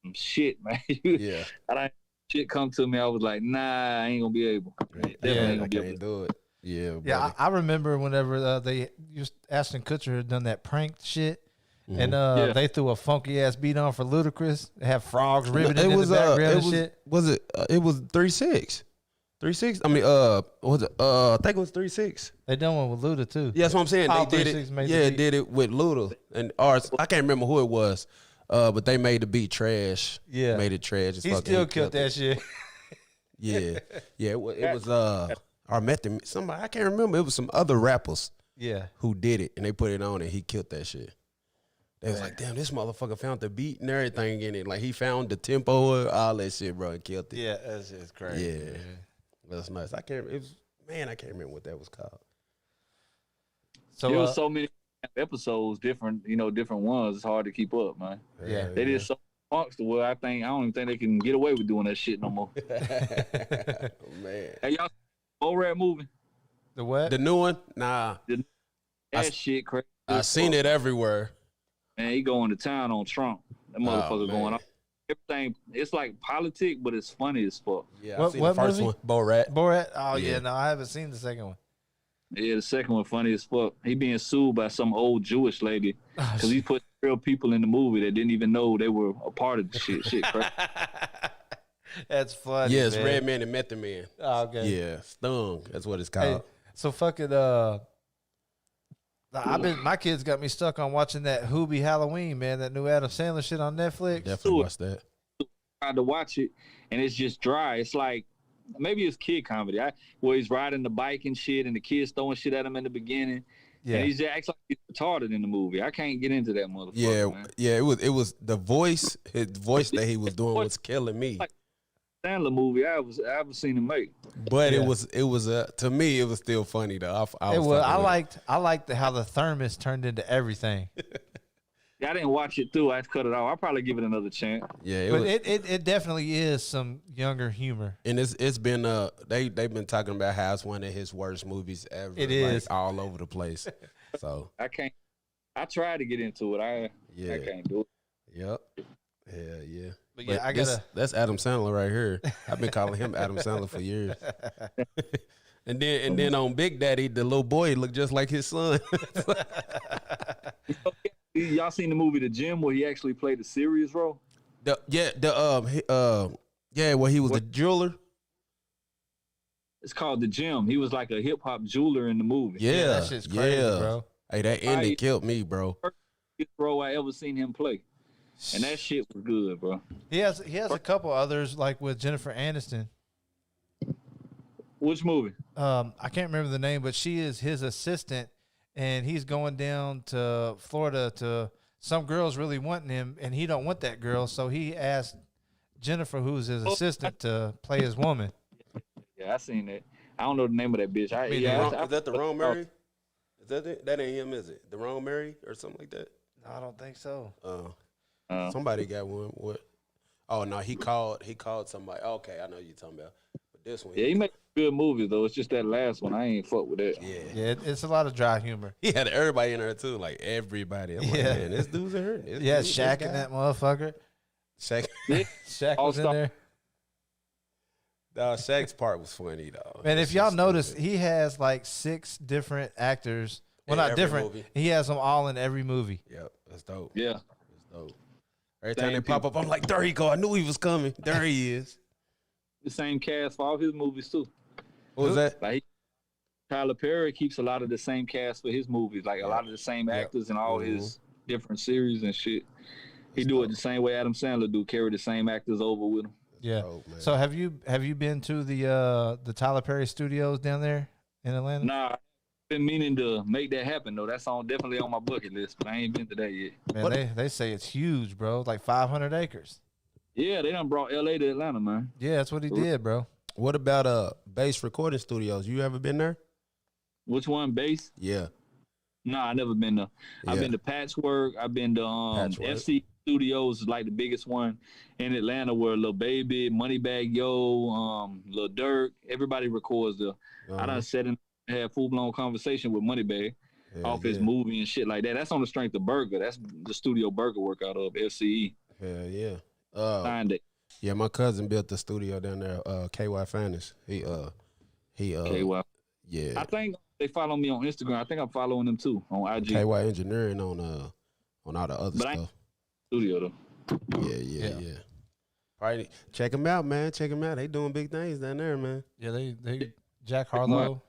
don't shit, man. I don't shit come to me. I was like, nah, I ain't gonna be able. I can't do it. Yeah. Yeah. I remember whenever they Ashton Kutcher had done that prank shit. Mm-hmm. And they threw a funky ass beat on for Ludacris. They have frogs riveted in the background and shit. It was 3-6. 3-6. I mean, was it? I think it was 3-6. They done one with Luda too. Yeah, that's what I'm saying. They did it. Yeah, did it with Luda and ours. I can't remember who it was. But they made the beat trash. Yeah, made it trash. He still killed that shit. Yeah. It was I met them. Somebody I can't remember. It was some other rappers. Yeah, who did it and they put it on and he killed that shit. They was like, damn, this motherfucker found the beat and everything in it. Like, he found the tempo, all that shit, bro, and killed it. Yeah, that's just crazy. Yeah, that's nice. I can't remember what that was called. So there was so many episodes, different ones. It's hard to keep up, man. Yeah, they did so punks to where I don't even think they can get away with doing that shit no more. Man, hey, y'all, Bo-Rat movie? The what? The new one? Nah, that shit crazy. I seen it everywhere. Man, he going to town on Trump. That motherfucker going on. everything. It's like politics, but it's funny as fuck. Yeah, What- I've seen what the first movie? one, Borat. Borat. Oh yeah, Yeah. no, I haven't seen the second one. Yeah, the second one funny as fuck. He being sued by some old Jewish lady Oh, because he put real people in the movie that didn't even know they were a part of the shit. Shit, crazy. That's funny. Yeah, it's man. Red Man and Method Man. Oh, okay. Yeah, Stung. That's what it's Hey, called. so fucking my kids got me stuck on watching that Hoobie Halloween, man, that new Adam Sandler shit on Netflix. Definitely watch that. Tried to watch it and it's just dry. It's like maybe it's kid comedy. Where he's riding the bike and shit, and the kids throwing shit at him in the beginning. Yeah. And he just acts like he's retarded in the movie. I can't get into that motherfucker. Yeah, man. yeah. It was the voice. His voice that he was doing was killing me. Sandler movie I ever seen him make. But Yeah. it was to me it was still funny though. I It was. fucking with it. I liked how the thermos turned into everything. I didn't watch it through. I cut it off. I'll probably give it another chance. Yeah, But was, it definitely is some younger humor. and it's been they've been talking about how it's one of his worst movies ever. It is. all over the place. So I can't. I tried to get into it. I yeah, can't do it. yep, yeah. But yeah, I gotta. That's Adam Sandler right here. I've been calling him Adam Sandler for years. And then on Big Daddy, the little boy looked just like his son. Y'all seen the movie The Gym where he actually played a serious role? Where he was the jeweler. It's called The Gym. He was like a hip hop jeweler in the movie. Yeah, that shit's crazy, bro. Hey, that ending Right. killed me, bro. First role I ever seen him play, and that shit was good, bro. He has a couple others like with Jennifer Aniston. Which movie? I can't remember the name, but she is his assistant, and he's going down to Florida to some girls really wanting him, and he don't want that girl, so he asked Jennifer, who's his assistant, to play his woman. Yeah, I seen that. I don't know the name of that bitch. Is that the wrong Mary? Is that it? That ain't him, is it? The wrong Mary or something like that? No, I don't think so. Somebody got one. What? Oh no, he called somebody. Okay, I know you're talking about. But this one, Yeah, he makes good movies though. It's just that last one. I ain't fuck with that. Yeah, it's a lot of dry humor. He had everybody in there too, like everybody. I'm like, Yeah. man, this dude's in her. This Yeah, dude, Shaq this and guy. that motherfucker. Shaq. Shaq was in All-star. there. No, Shaq's part was funny though. Man, It's if y'all just notice, stupid. he has like 6 different actors. Well, In not every different. movie. He has them all in every movie. Yep, that's dope. Yeah. That's dope. Every time Same they pop up, I'm like, there he go. I knew he was coming. There he is. The same cast for all his movies too. What was that? Like Tyler Perry keeps a lot of the same cast for his movies, like a lot of the same actors in all his different series and shit. He do it the same way Adam Sandler do, carry the same actors over with him. Yeah. Oh, man. So have you been to the Tyler Perry Studios down there in Atlanta? Nah, I've been meaning to make that happen though. That's definitely on my bucket list, but I ain't been to that yet. Man, they say it's huge, bro. Like 500 acres. Yeah, they done brought LA to Atlanta, man. Yeah, that's what he did, bro. What about Bass Recording Studios? You ever been there? Which one, Base? Yeah. Nah, I never been there. I've Yeah. been to Patchwork. I've been to Patchwork. FC Studios, is like the biggest one in Atlanta, where Lil Baby, Moneybagg Yo, Lil Durk, everybody records there. I done sat and had full blown conversation with Moneybagg off his movie and shit like that. That's on the strength of Burger. That's the studio Burger work out of FCE. Hell yeah. Signed it. Yeah, my cousin built the studio down there. KY Fannis. He KY. yeah. I think they follow me on Instagram. I think I'm following them too on IG. KY Engineering on all the other But I stuff. Studio though. Yeah. Probably check them out, man. Check them out. They doing big things down there, man. Yeah, they Jack Harlow.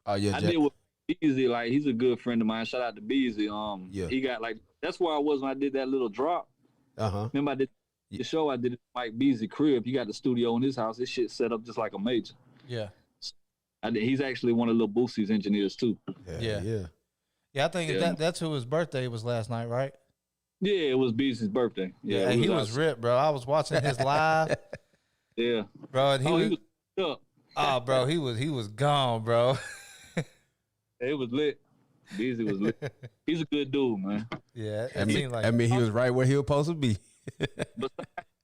Oh yeah, I Jack. did with Beezy, like he's a good friend of mine. Shout out to Beezy. Yeah. He got like that's where I was when I did that little drop. Uh-huh. Remember I did the show I did at Mike Beasley crib. He got the studio in his house. This shit set up just like a major. Yeah. He's actually one of Lil Boosie's engineers too. Yeah. Yeah. Yeah, I think Yeah. that's who his birthday was last night, right? Yeah, it was Beasley's birthday. Yeah, he was out- ripped, bro. I was watching his live, Yeah. bro, and he He was up. oh, bro, he was gone, bro. It was lit. Beasley was lit. He's a good dude, man. Yeah, I it mean, seemed like he was right where he was supposed to be. Besides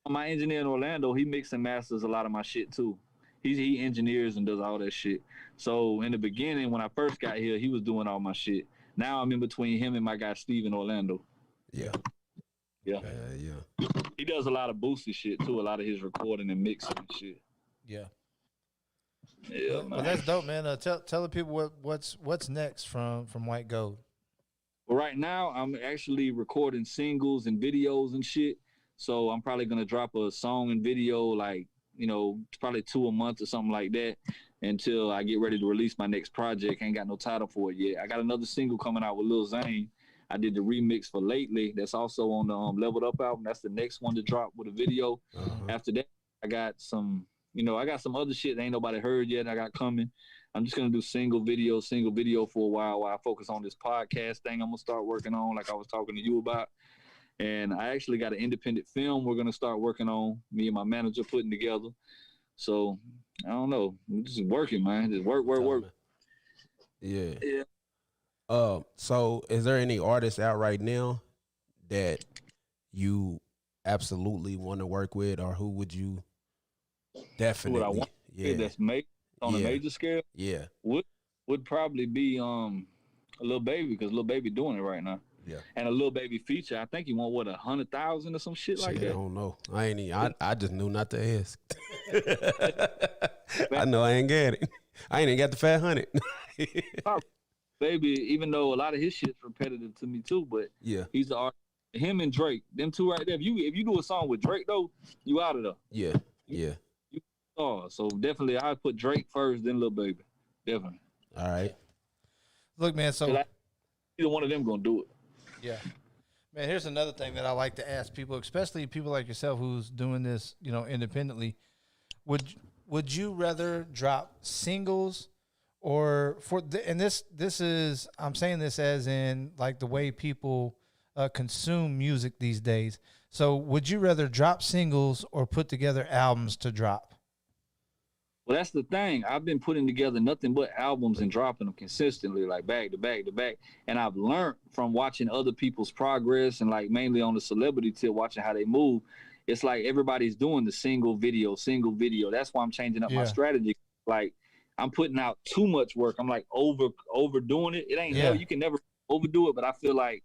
my engineer in Orlando, he mixes and masters a lot of my shit too. He engineers and does all that shit. So in the beginning, when I first got here, he was doing all my shit. Now I'm in between him and my guy Steve in Orlando. Yeah. Yeah. Yeah. He does a lot of boosted shit too. A lot of his recording and mixing and shit. Yeah. Yeah, man. Well, that's dope, man. Tell the people what's next from White Gold. Well, right now I'm actually recording singles and videos and shit. So I'm probably gonna drop a song and video like, probably 2 a month or something like that until I get ready to release my next project. Ain't got no title for it yet. I got another single coming out with Lil Zane. I did the remix for Lately. That's also on the Leveled Up album. That's the next one to drop with a video. After that, I got some other shit that ain't nobody heard yet. I got coming. I'm just gonna do single video for a while I focus on this podcast thing I'm gonna start working on, like I was talking to you about. And I actually got an independent film we're gonna start working on. Me and my manager putting together. So I don't know. We're just working, man. Just work. Yeah. Yeah. So is there any artists out right now that you absolutely want to work with, or who would you definitely? What I want, that's on a major scale. Yeah, would probably be a Lil Baby, because Lil Baby doing it right now. Yeah, and a Lil Baby feature. I think he want 100,000 or some shit like that. I don't know. I just knew not to ask. I know I ain't got it. I ain't even got the 500. Baby, even though a lot of his shit's repetitive to me too, but yeah, he's the artist. Him and Drake, them two right there. If you do a song with Drake though, you out of there. Yeah. So definitely I put Drake first, then Lil Baby. Definitely. All right. Look, man. So either one of them gonna do it. Yeah. Man, here's another thing that I like to ask people, especially people like yourself who's doing this, independently. Would you rather drop singles or this is, I'm saying this as in like the way people consume music these days. So would you rather drop singles or put together albums to drop? Well, that's the thing. I've been putting together nothing but albums and dropping them consistently, like back to back to back. And I've learned from watching other people's progress and like mainly on the celebrity tip, watching how they move. It's like everybody's doing the single video. That's why I'm changing up my strategy. Like I'm putting out too much work. I'm like overdoing it. It ain't hell. You can never overdo it, but I feel like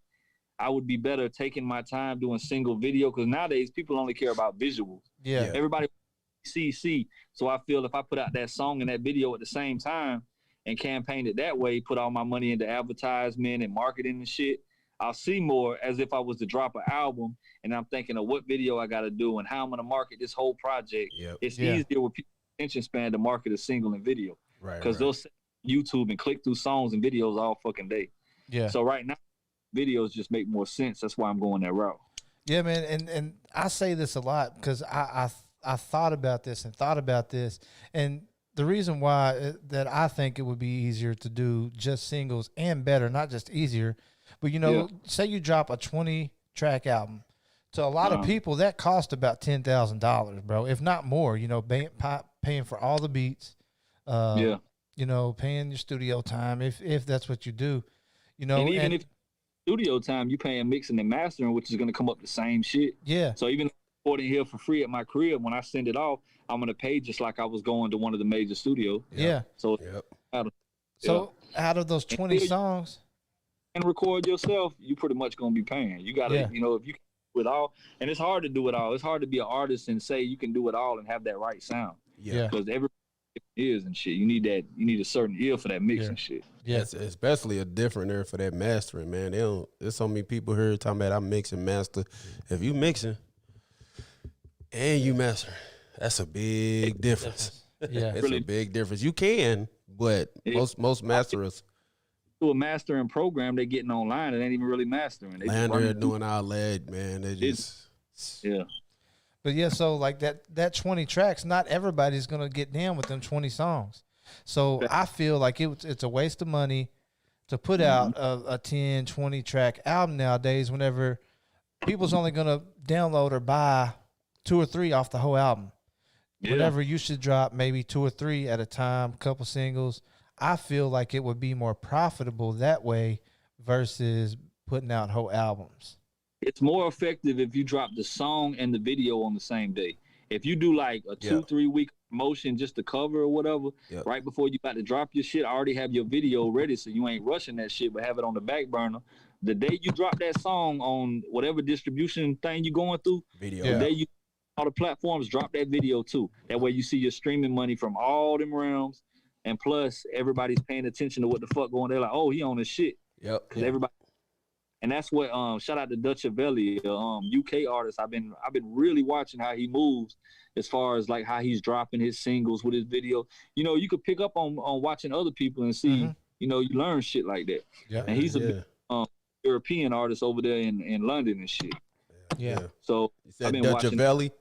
I would be better taking my time doing single video, because nowadays people only care about visuals. Yeah. Everybody see. So I feel if I put out that song and that video at the same time and campaign it that way, put all my money into advertisement and marketing and shit, I'll see more as if I was to drop an album and I'm thinking of what video I got to do and how I'm going to market this whole project. Yep. It's easier with people's attention span to market a single and video. Right. Because they'll sit on YouTube and click through songs and videos all fucking day. Yeah. So right now, videos just make more sense. That's why I'm going that route. Yeah, man. And I say this a lot because I thought about this, and the reason why that I think it would be easier to do just singles and better, not just easier, but say you drop a 20-track album. To a lot of people, that cost about $10,000, bro, if not more. Paying for all the beats, paying your studio time if that's what you do, and even if studio time, you paying mixing and mastering, which is going to come up the same shit. Yeah. So even recording here for free at my crib, when I send it off, I'm going to pay just like I was going to one of the major studios. Yeah. So, out of those 20 songs, and record yourself, you pretty much going to be paying. You got to, if you can do it all, and it's hard to do it all. It's hard to be an artist and say you can do it all and have that right sound. Yeah. Because every ears and shit, you need a certain ear for that mixing shit. Yes, especially a different ear for that mastering, man. There's so many people here talking about I mix and master. If you mixing and you master, that's a big difference. Yeah, it's a big difference. You can, but most masterers do a mastering program. They getting online and ain't even really mastering. They're doing all that, man. They just But so like that 20 tracks, not everybody's gonna get down with them 20 songs. So I feel like it's a waste of money to put out a 10, 20 track album nowadays whenever people's only gonna download or buy 2 or 3 off the whole album. Whenever you should drop maybe 2 or 3 at a time, couple singles. I feel like it would be more profitable that way versus putting out whole albums. It's more effective if you drop the song and the video on the same day. If you do like a 2-3 week promotion, just the cover or whatever, right before you about to drop your shit, I already have your video ready, so you ain't rushing that shit, but have it on the back burner. The day you drop that song on whatever distribution thing you going through, the day you all the platforms drop that video too. That way you see your streaming money from all them realms, and plus everybody's paying attention to what the fuck going. They're like, oh, he on his shit. Because everybody. And that's what shout out to Dutch Avelli, UK artist. I've been really watching how he moves as far as like how he's dropping his singles with his video. You know, you could pick up on watching other people and see, you know, you learn shit like that. Yeah. And he's a big, European artist over there in London and shit. Yeah. So I've been Dutch Avelli.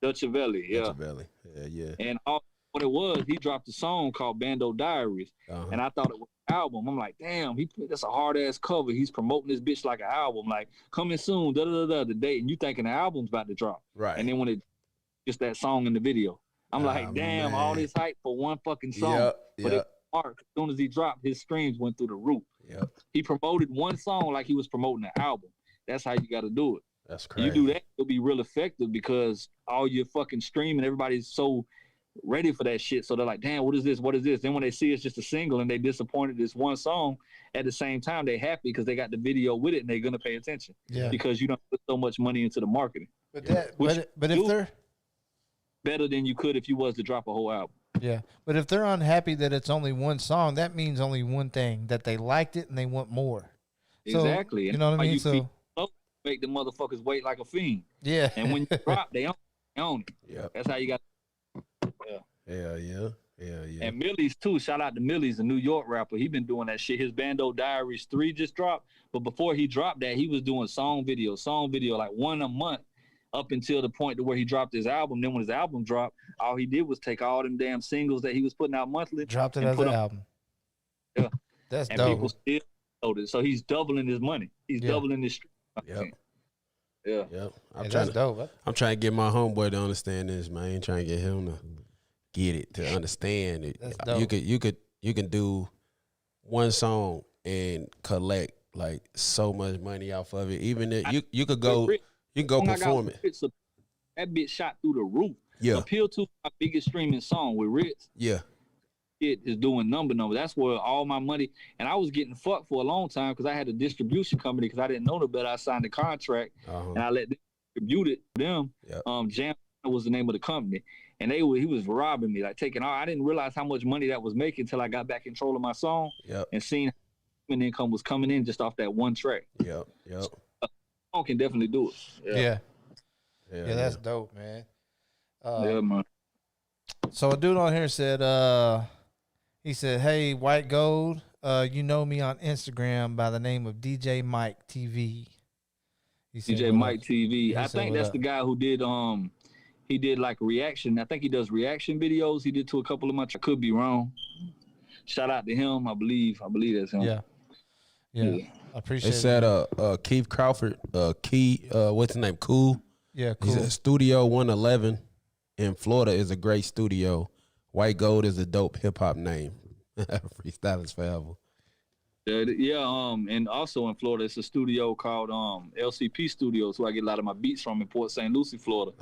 Dutch Avelli, yeah. Dutch Avelli. Yeah. And what it was, he dropped a song called Bando Diaries, and I thought it was an album. I'm like, damn, that's a hard ass cover. He's promoting this bitch like an album, like coming soon, the date, and you thinking the album's about to drop, right? And then when it just that song in the video, I'm like, damn, man. All this hype for one fucking song. But as soon as he dropped, his streams went through the roof. He promoted one song like he was promoting an album. That's how you got to do it. That's crazy. You do that, it'll be real effective because all your fucking streaming, everybody's so ready for that shit. So they're like, damn, what is this? What is this? Then when they see it's just a single and they disappointed this one song, at the same time, they happy because they got the video with it and they're going to pay attention. Yeah. Because you don't put so much money into the marketing. But if they're better than you could if you was to drop a whole album. Yeah. But if they're unhappy that it's only one song, that means only one thing, that they liked it and they want more. Exactly. So, you know what I mean? So make the motherfuckers wait like a fiend. Yeah. And when you drop, they own it. Yeah. That's how you got. Yeah. And Millie's too. Shout out to Millie's, a New York rapper. He been doing that shit. His Bando Diaries 3 just dropped. But before he dropped that, he was doing song video, like one a month up until the point to where he dropped his album. Then when his album dropped, all he did was take all them damn singles that he was putting out monthly. Dropped it as an album. Yeah. That's and dope. People still notice. So he's doubling his money. He's doubling his stream. Yeah. I'm trying to get my homeboy to understand this, man. I ain't trying to get him to get it, to understand it. That's dope. You can do one song and collect like so much money off of it. Even if you could go perform it. That bitch shot through the roof. Yeah. Appeal to my biggest streaming song with Ritz. Yeah. It is doing number. That's where all my money, and I was getting fucked for a long time because I had a distribution company because I didn't know no better. I signed a contract and I let them distribute it to them. Yep. Jam was the name of the company, and he was robbing me, like taking all. I didn't realize how much money that was making until I got back control of my song and seeing how much income was coming in just off that one track. Yep. So, song can definitely do it. Yeah, that's dope, man. Yeah, man. So a dude on here said, he said, "Hey, White Gold, you know me on Instagram by the name of DJ Mike TV." He said, DJ Mike TV. I think that's the guy who did he did like reaction. I think he does reaction videos. He did to a couple of my. I could be wrong. Shout out to him. I believe that's him. Yeah. I appreciate it. They said Keith Crawford, what's his name? Cool. Yeah, cool. He said Studio 111 in Florida is a great studio. White Gold is a dope hip hop name. Freestyle is forever. And also in Florida, it's a studio called LCP Studios, who I get a lot of my beats from in Port St. Lucie, Florida.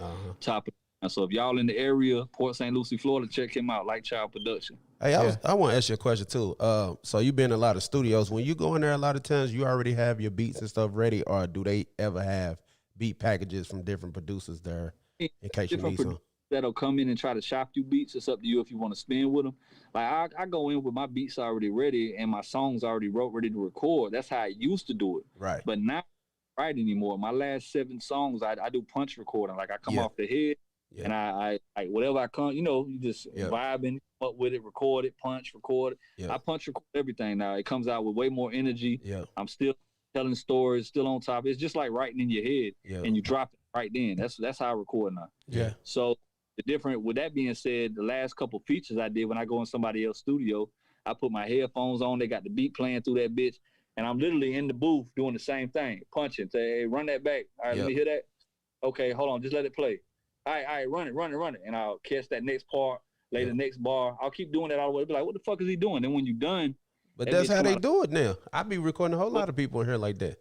So if y'all in the area, Port St. Lucie, Florida, check him out, Light Child Production. Hey, I want to ask you a question too. So you've been in a lot of studios. When you go in there, a lot of times you already have your beats and stuff ready, or do they ever have beat packages from different producers there in case you need some? That'll come in and try to shop you beats. It's up to you if you want to spin with them. Like I go in with my beats already ready and my songs already wrote, ready to record. That's how I used to do it. Right. But not right anymore. My last 7 songs, I do punch recording. Like I come off the head and I whatever I come, you just vibing up with it, record it, punch, record it. I punch record everything now. It comes out with way more energy. I'm still telling stories, still on top. It's just like writing in your head and you drop it right then. That's how I record now. So with that being said, the last couple features I did when I go in somebody else's studio, I put my headphones on, they got the beat playing through that bitch, and I'm literally in the booth doing the same thing, punching, say, hey, run that back. All right, let me hear that. Okay, hold on, just let it play. All right, run it. And I'll catch that next part, lay the next bar. I'll keep doing that all the way. Be like, what the fuck is he doing? Then when you're done. But that's how they do it now. I be recording a whole lot of people in here like that.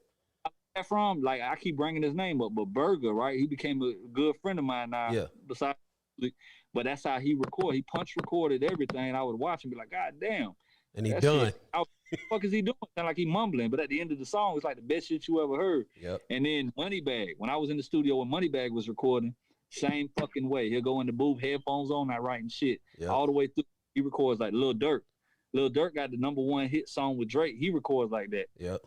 I keep bringing his name up, but Burger, right? He became a good friend of mine now. Besides music, but that's how he record. He punch recorded everything. I would watch and be like, God damn. And he done. What the fuck is he doing? Sound like he mumbling, but at the end of the song, it's like the best shit you ever heard. Yep. And then Moneybag, when I was in the studio when Moneybag was recording, same fucking way. He'll go in the booth, headphones on, not writing shit. Yep. All the way through. He records like Lil Durk. Lil Durk got the #1 hit song with Drake. He records like that. Yep.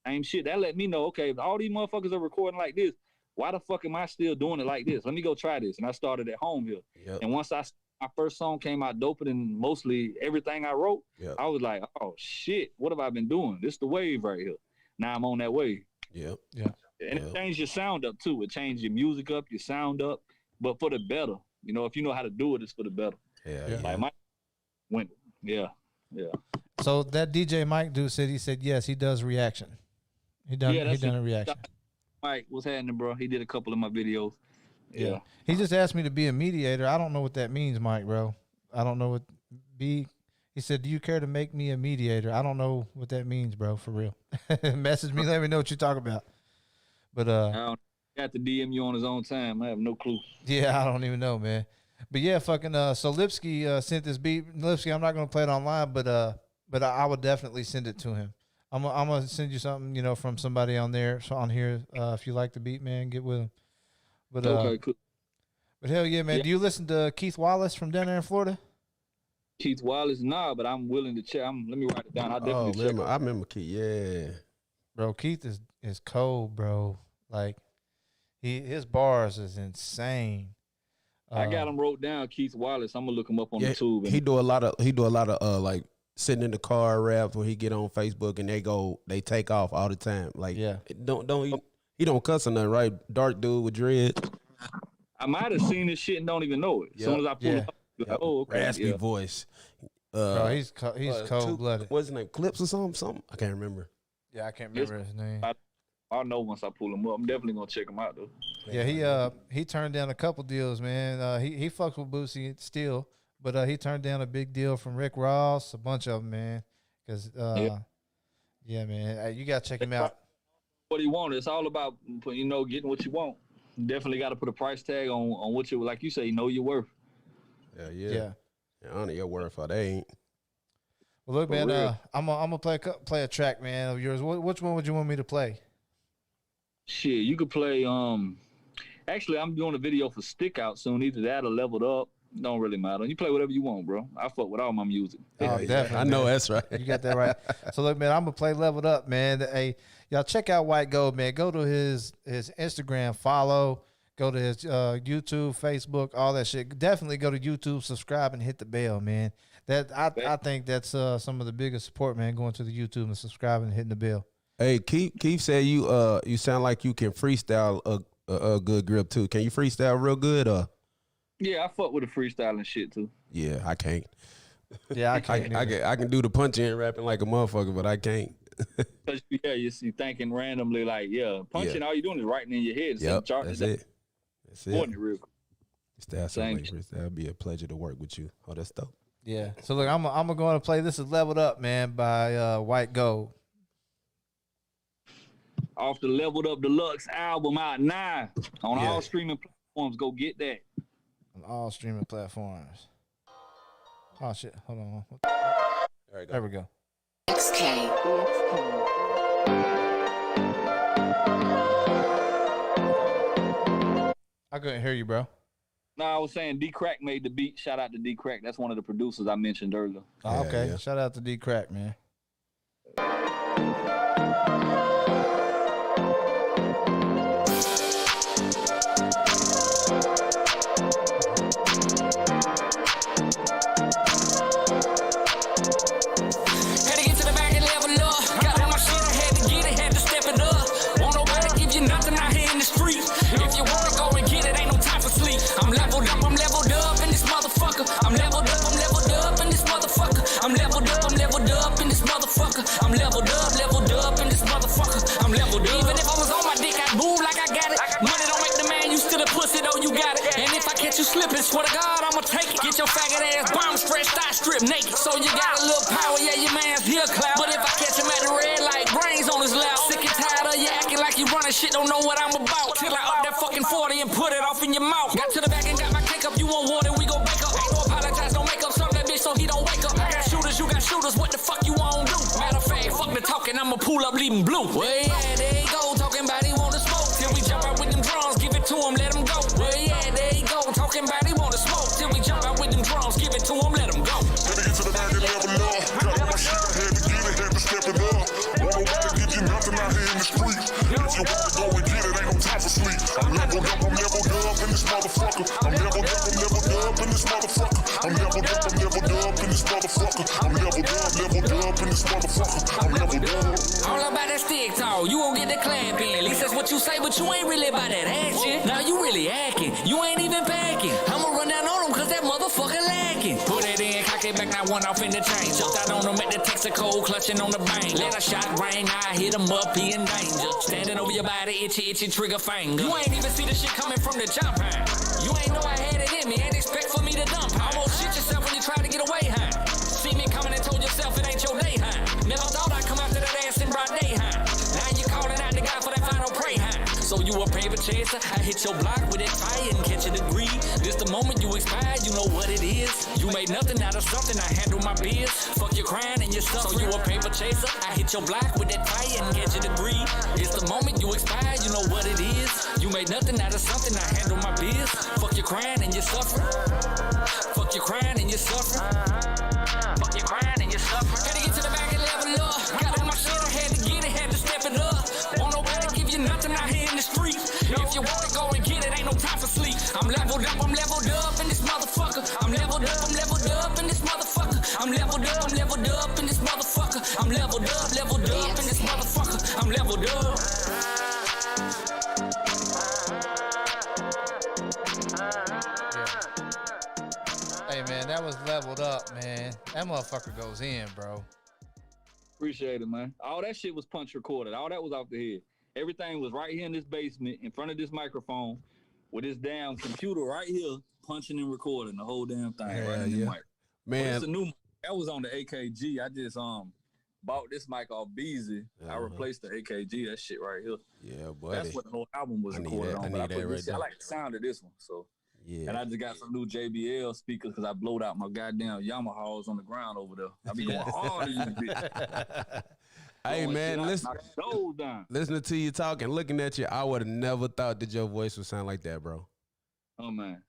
Same shit. That let me know, okay, if all these motherfuckers are recording like this, why the fuck am I still doing it like this? Let me go try this. And I started at home here. Yep. And once my first song came out doper than mostly everything I wrote, Yep. I was like, oh shit, what have I been doing? This the wave right here. Now I'm on that wave. Yep. Yeah. And it changed your sound up too. It changed your music up, your sound up, but for the better. You know, if you know how to do it, it's for the better. Yeah. Like my went, yeah. So that DJ Mike dude said yes, he does reaction. He done a reaction. Mike, what's happening, bro? He did a couple of my videos. Yeah. He just asked me to be a mediator. I don't know what that means, Mike, bro. I don't know what He said, do you care to make me a mediator? I don't know what that means, bro, for real. Message me, let me know what you're talking about. But I got to DM you on his own time. I have no clue. Yeah, I don't even know, man. But yeah, fucking so Lipsky sent this beat. Lipsky, I'm not gonna play it online, but I would definitely send it to him. I'm gonna send you something, from somebody on there, on here. If you like the beat, man, get with him. But okay, cool. But hell yeah, man. Yeah. Do you listen to Keith Wallace from down there in Florida? Keith Wallace, nah, but I'm willing to check. Let me write it down. I definitely check. I remember Keith. Yeah, bro, Keith is cold, bro. Like his bars is insane. I got him wrote down, Keith Wallace. I'm gonna look him up on the tube. He do a lot of like sitting in the car raps where he get on Facebook and they take off all the time. Like he don't cuss or nothing, right? Dark dude with dreads. I might have seen this shit and don't even know it. As soon as I pull it up, like, oh, okay. Raspy voice. Bro, he's cold blooded. What's his name? Clips or something? I can't remember. Yeah, I can't remember his name. I'll know once I pull him up. I'm definitely gonna check him out though. Yeah, he turned down a couple deals, man. He fucks with Boosie still, but he turned down a big deal from Rick Ross, a bunch of them, man. Because yeah, man, you gotta check him out. What he wanted, it's all about getting what you want. You definitely got to put a price tag on what you, like you say, know your worth. Yeah. Honor your worth, or they ain't. Well, look, man, I'm gonna play a track, man, of yours. Which one would you want me to play? Shit, you could play. Actually, I'm doing a video for Stick Out soon. Either that or Leveled Up. Don't really matter. You play whatever you want, bro. I fuck with all my music. Oh, definitely. I know that's right. You got that right. So look, man, I'm gonna play Leveled Up, man. Hey, y'all check out White Gold, man. Go to his Instagram, follow. Go to his YouTube, Facebook, all that shit. Definitely go to YouTube, subscribe, and hit the bell, man. I think that's some of the biggest support, man. Going to the YouTube and subscribing and hitting the bell. Hey, Keith said you sound like you can freestyle a good grip too. Can you freestyle real good? Yeah, I fuck with the freestyling shit too. Yeah, I can't. Yeah, I can't. I can do the punching rapping like a motherfucker, but I can't. You see thinking randomly like, punching. All you doing is writing in your head. Yep, that's it. That's it. Real quick. That'll be a pleasure to work with you. Oh, that's dope. Yeah. So look, I'm going to play. This is Leveled Up, man, by White Gold. Off the Leveled Up Deluxe album out now on all streaming platforms. Go get that. On all streaming platforms. Oh shit! Hold on. There we go. XK. I couldn't hear you, bro. No, I was saying D Crack made the beat. Shout out to D Crack. That's one of the producers I mentioned earlier. Oh, okay. Yeah. Shout out to D Crack, man. Slipping, swear to God, I'ma take it. Get your faggot ass bomb stretched out, strip naked. So you got a little power, yeah, your man's here clout. But if I catch him at the red light, brains on his lap. Sick and tired of you acting like you running shit, don't know what I'm about. Till I up that fucking 40 and put it off in your mouth. Got to the back and got my cake up, you I'ma pull up, leave him blue. Well, yeah, there he go, talking about he wanna smoke. Till we jump out with them drums, give it to him, let him go. Well, yeah, there he go, talking about he wanna smoke. Till we jump out with them drums, give it to him, let him go. Had to get to the bag and level up. Got my shit, I had to get it, had to step it up. Won't nobody give you nothing out here in the street. If you want to go and get it, ain't no time for sleep. I'm leveled up in this motherfucker. I'm leveled up in this motherfucker. I'm leveled up in this motherfucker. I'm leveled up in this motherfucker. I'm leveled up. All about that stick talk, you won't get the clap in. At least that's what you say, but you ain't really about that action. Now you really acting, you ain't even packing. I'ma run down on him cause that motherfucker lacking. Put it in, cock it back, now one off in the chain. Jumped out on him at the Texaco, clutching on the bank. Let a shot ring, I hit him up, he in danger. Standing over your body, itchy trigger finger. You ain't even see the shit coming from the jump, huh? You ain't know I had it in me, ain't expect for me to dump, huh? Almost shit yourself when you try to get away, huh? See me coming and told yourself it ain't your day, huh? Never thought I'd come after that ass in broad day, huh? Now you calling out the guy for that final prey, huh? So you a paper chaser, I hit your block with that fire and catch a degree. This the moment you expire, you know what it is. You made nothing out of something, I handle my biz. Fuck your crying and your stuff. So you a paper chaser, I hit your block with that fire and catch a degree. It's the moment you expire, you know what it is. You made nothing out of something, I handle my biz. Fuck your crying and your suffering. Fuck your crying and your suffering. Fuck your crying and your suffering. Had to get to the back and level up. Got in my shit, I had to get it, had to step it up. Won't nobody give you nothing out here in the street. If you want to go and get it, ain't no time for sleep. I'm leveled up in this motherfucker. I'm leveled up in this motherfucker. I'm leveled up in this motherfucker. I'm leveled up in this motherfucker. I'm leveled up. Hey man, that was leveled up, man. That motherfucker goes in, bro. Appreciate it, man. All that shit was punch recorded. All that was off the head. Everything was right here in this basement, in front of this microphone, with this damn computer right here, punching and recording the whole damn thing. Yeah, right in the mic. Man, it's a new. That was on the AKG. I just bought this mic off Beezy. I replaced the AKG. That shit right here. Yeah, buddy. That's what the whole album was recorded on. I like the sound of this one. So yeah. And I just got some new JBL speakers because I blowed out my goddamn Yamahas on the ground over there. I be going hard in this bitch. Hey man, listening to you talking, looking at you, I would have never thought that your voice would sound like that, bro. Oh man.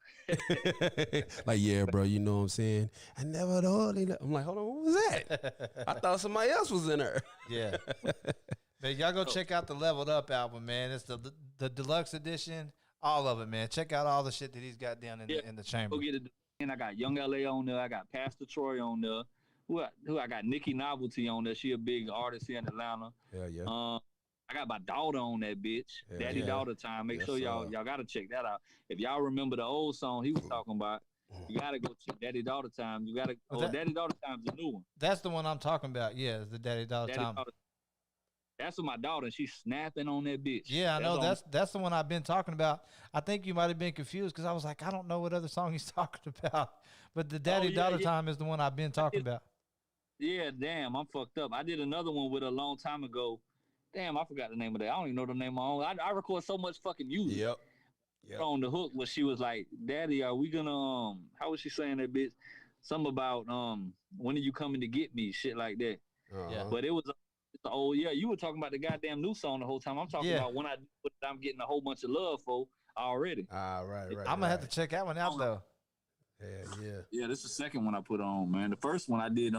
Like, yeah, bro, you know what I'm saying? I never thought. I'm like, hold on, what was that? I thought somebody else was in there. Yeah. Man, y'all go check out the Leveled Up album, man. It's the deluxe edition, all of it, man. Check out all the shit that he's got down in the chamber. Go get it. And I got Young LA on there. I got Pastor Troy on there. Who I got Nikki Novelty on there. She a big artist here in Atlanta. Hell yeah. I got my daughter on that bitch. Hell Daddy yeah. Daughter time. Make sure y'all gotta check that out. If y'all remember the old song he was talking about, you gotta go check Daddy Daughter Time. You gotta Daddy Daughter Time's a new one. That's the one I'm talking about. Yeah, it's the Daddy Daughter Time. That's with my daughter. She's snapping on that bitch. Yeah, I know. That's the one I've been talking about. I think you might have been confused because I was like, I don't know what other song he's talking about. But the Daddy Daughter Time is the one I've been talking about. Yeah, damn, I'm fucked up. I did another one with a long time ago. Damn, I forgot the name of that. I don't even know the name of my own. I record so much fucking music. Yep. On the hook where she was like, Daddy, are we gonna how was she saying that bitch? Something about when are you coming to get me? Shit like that. Yeah. But it was you were talking about the goddamn new song the whole time. I'm talking about when I'm getting a whole bunch of love for already. Right. I'm gonna have to check that one out though. Yeah, this is the second one I put on, man. The first one I did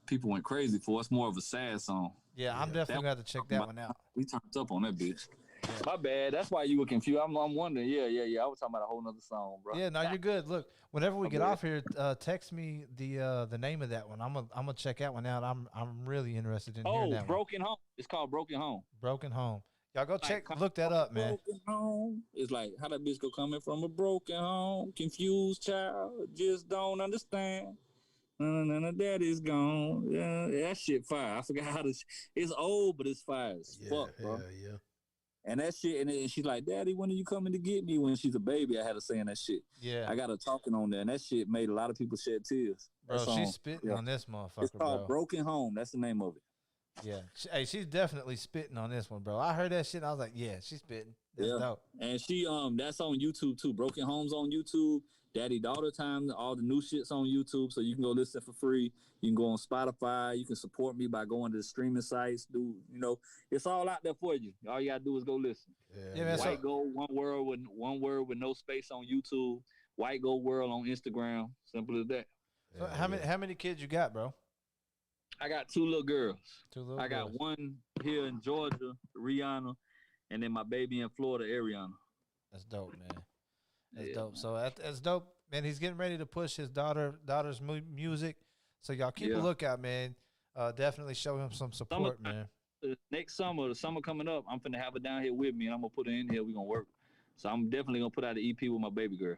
people went crazy for. It's more of a sad song. Yeah, I'm definitely gonna have to check that one out. We turned up on that bitch. Yeah. My bad. That's why you were confused. I'm wondering. Yeah. I was talking about a whole nother song, bro. Yeah, no, you're good. Look, whenever we get off here, text me the name of that one. I'm gonna check that one out. I'm really interested in hearing that Broken Home. It's called Broken Home. Broken Home. Y'all go look that up, man. Broken home. It's like how that bitch go coming from a broken home, confused child, just don't understand. Daddy's gone. Yeah, that shit fire. I forgot how to. It's old, but it's fire as fuck, bro. Yeah. And that shit, and she's like, Daddy, when are you coming to get me? When she's a baby, I had her saying that shit. Yeah. I got her talking on there, and that shit made a lot of people shed tears. Bro, she's spitting on this motherfucker, It's called Broken Home. That's the name of it. Yeah. Hey, she's definitely spitting on this one, bro. I heard that shit, and I was like, yeah, she's spitting. That's dope. And she, that's on YouTube, too. Broken Home's on YouTube. Daddy Daughter Time. All the new shit's on YouTube, so you can go listen for free. You can go on Spotify. You can support me by going to the streaming sites. It's all out there for you. All you gotta do is go listen. Yeah, man. White Gold, one word with no space on YouTube. White Gold World on Instagram. Simple as that. So how many kids you got, bro? I got 2 little girls. I got one here in Georgia, Rihanna, and then my baby in Florida, Ariana. That's dope, man. That's dope. So that's dope, man. He's getting ready to push his daughter's music. So y'all keep a lookout, man. Definitely show him some support, man. Next summer, the summer coming up, I'm finna have her down here with me, and I'm gonna put her in here. We gonna work. So I'm definitely gonna put out an EP with my baby girl.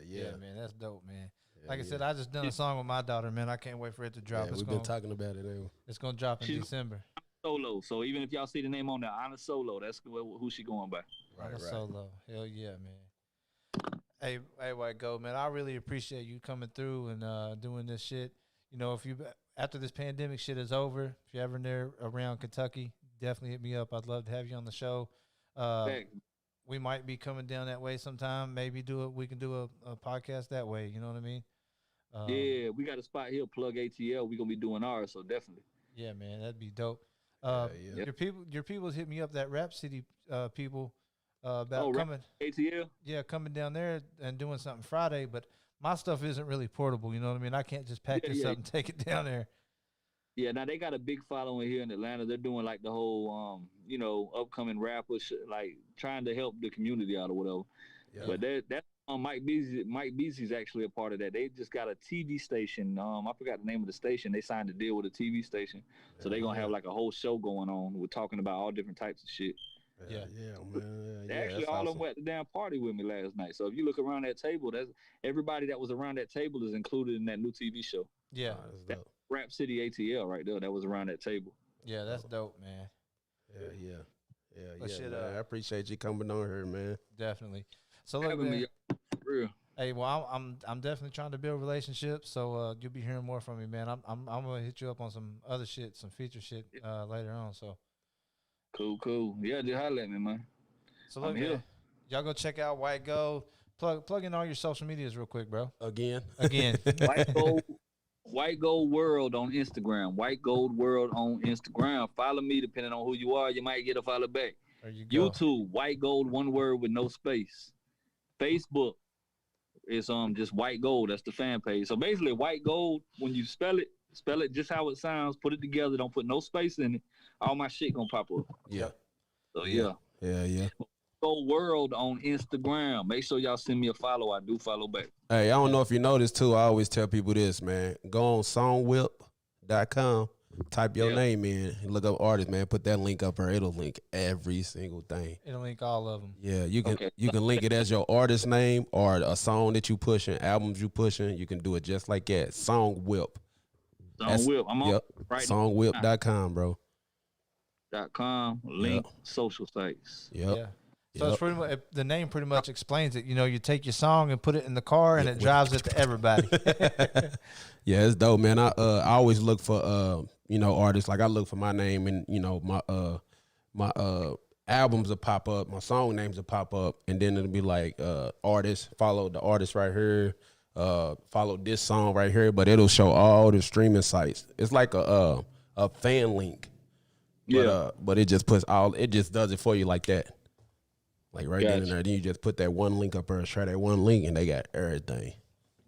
Yeah, man. That's dope, man. Like I said, I just done a song with my daughter, man. I can't wait for it to drop. We've been talking about it. It's gonna drop in December. Solo. So even if y'all see the name on there, Honor Solo, that's who she going by. Honor Solo. Hell yeah, man. Hey, White Gold, man. I really appreciate you coming through and doing this shit. You know, after this pandemic shit is over, if you're ever near around Kentucky, definitely hit me up. I'd love to have you on the show. We might be coming down that way sometime. Maybe we can do a podcast that way. You know what I mean? Yeah, we got a spot here, Plug ATL. We're gonna be doing ours, so definitely. Yeah, man, that'd be dope. Your people hit me up, that Rap City people, about coming ATL. Yeah, coming down there and doing something Friday, but my stuff isn't really portable. You know what I mean? I can't just pack this up and take it down there. Yeah, now they got a big following here in Atlanta. They're doing like the whole, upcoming rappers, like trying to help the community out or whatever. Yeah. But that Mike Beasley's actually a part of that. They just got a TV station. I forgot the name of the station. They signed a deal with a TV station, so they're gonna have like a whole show going on. We're talking about all different types of shit. Yeah, man. They actually all of them were at the damn party with me last night. So if you look around that table, that's everybody that was around that table is included in that new TV show. Yeah, that's Rap City ATL right there. That was around that table. Yeah, that's dope, man. Man. I appreciate you coming on here, man. Definitely. So look, man. Real. Hey, well, I'm definitely trying to build relationships, so you'll be hearing more from me, man. I'm gonna hit you up on some other shit, some feature shit later on. So cool. Yeah, just holler at me, man. So look, man, y'all go check out White Gold. Plug in all your social medias real quick, bro. Again. White Gold World on Instagram. White Gold World on Instagram. Follow me, depending on who you are. You might get a follow back. There you go. YouTube, White Gold, one word with no space. Facebook is just White Gold. That's the fan page. So basically, White Gold, when you spell it just how it sounds. Put it together. Don't put no space in it. All my shit gonna pop up. Yeah. So yeah. Gold World on Instagram. Make sure y'all send me a follow. I do follow back. Hey, I don't know if you know this too. I always tell people this, man. Go on songwhip.com. Type your name in and look up artists, man. Put that link up there. It'll link every single thing. It'll link all of them. Yeah, you can link it as your artist name or a song that you pushing, albums you pushing. You can do it just like that. Songwhip. Songwhip. I'm on right Songwhip.com, bro. .com. Link social sites. Yep. Yeah. So it's pretty much, the name pretty much explains it. You know, you take your song and put it in the car, and it drives it to everybody. Yeah, it's dope, man. I always look for artists. Like I look for my name, and my albums will pop up, my song names will pop up, and then it'll be like artists. Follow the artist right here. Follow this song right here, but it'll show all the streaming sites. It's like a fan link. But it just does it for you like that. Like right then and there. Then you just put that one link up there, try that one link, and they got everything.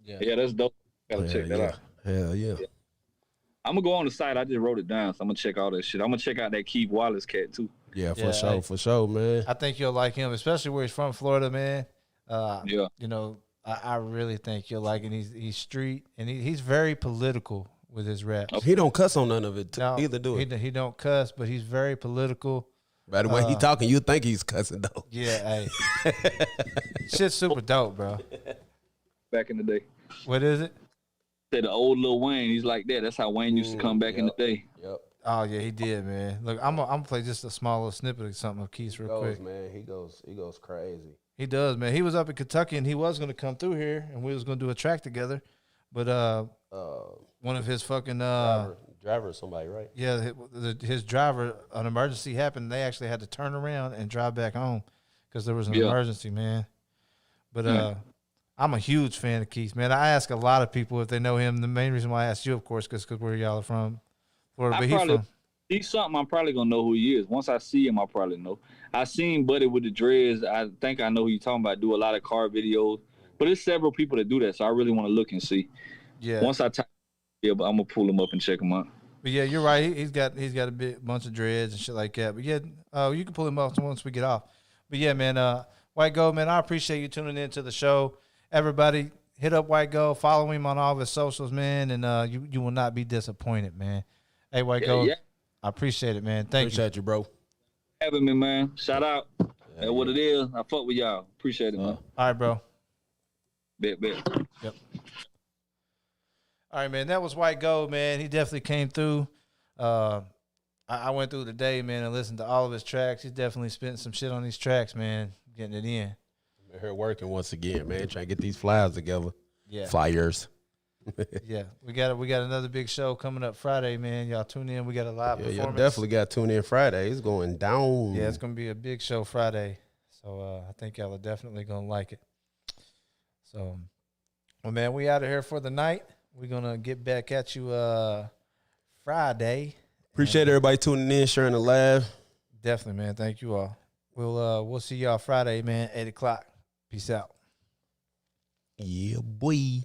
Yeah, that's dope. Gotta check that out. Hell yeah. I'm gonna go on the site. I just wrote it down, so I'm gonna check all that shit. I'm gonna check out that Keith Wallace cat too. Yeah, for sure, man. I think you'll like him, especially where he's from, Florida, man. You know, I really think you'll like him. He's street, and he's very political with his rap. He don't cuss on none of it either, do it. He don't cuss, but he's very political. By the way he talking, you think he's cussing though. Yeah, hey. Shit's super dope, bro. Back in the day. What is it? Said the old Lil Wayne, he's like that. That's how Wayne used to come back in the day. Yep. Oh yeah, he did, man. Look, I'm gonna play just a small little snippet of something of Keith's real quick. Man, he goes crazy. He does, man. He was up in Kentucky and he was gonna come through here and we was gonna do a track together, but one of his fucking driver or somebody, right? Yeah, his driver, an emergency happened. They actually had to turn around and drive back home because there was an emergency, man. But I'm a huge fan of Keith, man. I ask a lot of people if they know him. The main reason why I asked you, of course, because where y'all are from, Florida. But He's something I'm probably gonna know who he is. Once I see him, I'll probably know. I seen Buddy with the dreads. I think I know who you're talking about. Do a lot of car videos, but there's several people that do that. So I really want to look and see. Yeah. Once I type, but I'm gonna pull him up and check him out. But yeah, you're right. He's got a bunch of dreads and shit like that. But yeah, you can pull him up once we get off. But yeah, man, White Gold, man, I appreciate you tuning in to the show. Everybody, hit up White Gold, follow him on all of his socials, man, and you will not be disappointed, man. Hey, White Gold. Yeah. I appreciate it, man. Appreciate you, bro. Having me, man. Shout out. That's what it is. I fuck with y'all. Appreciate it, man. All right, bro. Bet. Yep. All right, man. That was White Gold, man. He definitely came through. I went through the day, man, and listened to all of his tracks. He's definitely spitting some shit on these tracks, man, getting it in. I'm here working once again, man, trying to get these flyers together. Yeah. Flyers. Yeah, we got another big show coming up Friday, man. Y'all tune in. We got a live performance. Y'all definitely got to tune in Friday. It's going down. Yeah, it's gonna be a big show Friday. So I think y'all are definitely gonna like it. So, well, man, we out of here for the night. We're gonna get back at you Friday. Appreciate everybody tuning in, sharing the live. Definitely, man. Thank you all. We'll see y'all Friday, man. 8:00. Peace out. Yeah, boy.